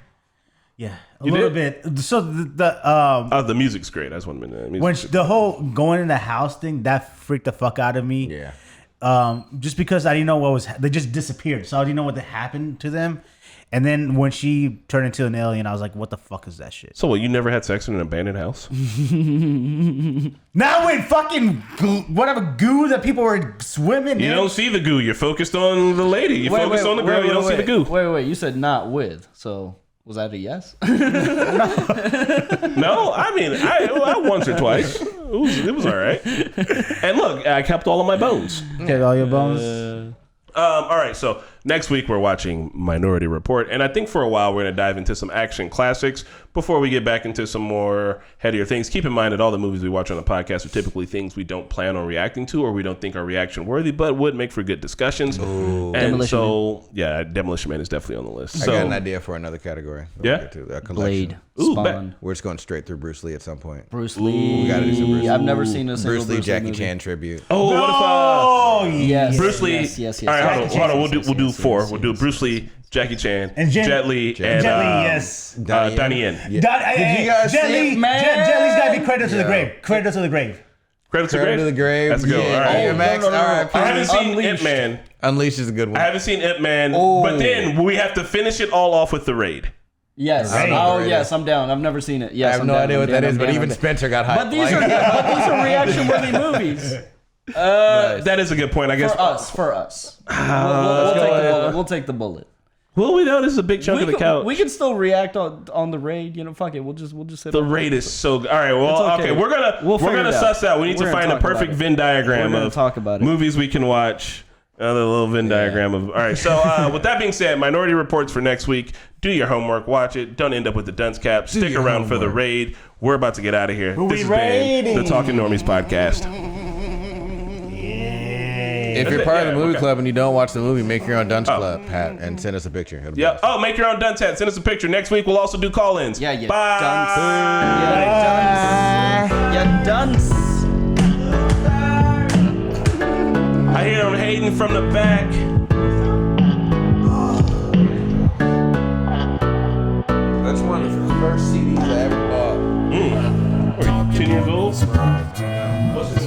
Yeah, a little bit. So the music's great. That's one minute. When the whole going in the house thing, that freaked the fuck out of me. Yeah. Just because I didn't know what was, they just disappeared, so I didn't know what happened to them. And then when she turned into an alien, I was like, what the fuck is that shit? So what, you never had sex in an abandoned house? Now with fucking whatever goo that people were swimming in. You don't see the goo. You're focused on the lady. You focus on the girl. You don't see the goo. Wait. You said not with, so. Was that a yes? No, I mean, I once or twice. It was all right. And look, I kept all of my bones. Kept all your bones. All right, so next week we're watching Minority Report, and I think for a while we're going to dive into some action classics before we get back into some more headier things. Keep in mind that all the movies we watch on the podcast are typically things we don't plan on reacting to or we don't think are reaction worthy, but would make for good discussions. Ooh. And Demolition so, yeah, Demolition Man is definitely on the list. I So, got an idea for another category. Yeah? A collection. Blade. Ooh, Spawn. We're just going straight through Bruce Lee at some point. Bruce Lee. We gotta do some Bruce Lee. I've never seen a single Bruce Lee, Jackie movie. Chan tribute. oh, what if Oh, Yes. Bruce Lee? Yes. All right, hold on. We'll do yes, four. yes, We'll do yes, Bruce Lee, Jackie Chan, And Jet Li, and Jet Li, yes. Donnie Yen. Did you guys Jet see Li, it? Man. Jet Li's gotta be credit to the Yeah. grave. Credit to the grave. Credits Credit to the grave. That's a good one. Yeah. All right. DMX, No. I haven't seen Unleashed. Ip Man. Unleashed is a good one. I haven't seen Ip Man, Oh. but then we have to finish it all off with The Raid. Yes. Right. Oh, Right. yes. I'm down. I've never seen it. Yes, I have I'm no down, idea I'm what that down, is, I'm but down, even I'm down. Spencer got hyped. But these are reaction-worthy movies. That is a good point. I guess. For us. We'll take the bullet. Well, we know this is a big chunk of the couch. We can still react on the raid. You know, fuck it. We'll just sit. The on Raid is so good. All right, well, It's okay. We're We'll figure gonna it out. suss out. We need We're to gonna find a talk about perfect it. Venn diagram We're gonna of talk about it. movies we can watch. Another little Venn diagram of. All right, so with that being said, Minority Reports for next week. Do your homework, watch it. Don't end up with the dunce cap. Stick your around for the homework. Raid. We're about to get out of here. Who This we has been raiding? the Talking Normies podcast. If you're That's part it, of the yeah, movie okay. club and you don't watch the movie, make your own dunce club hat and send us a picture. It'll be Yeah. awesome. Oh, make your own dunce hat. Send us a picture. Next week we'll also do call-ins. Yeah, you Bye. dunce. Yeah, dunce. I hear him hating from the back. That's one of the first CDs I ever bought. Are you 10 years old? What's his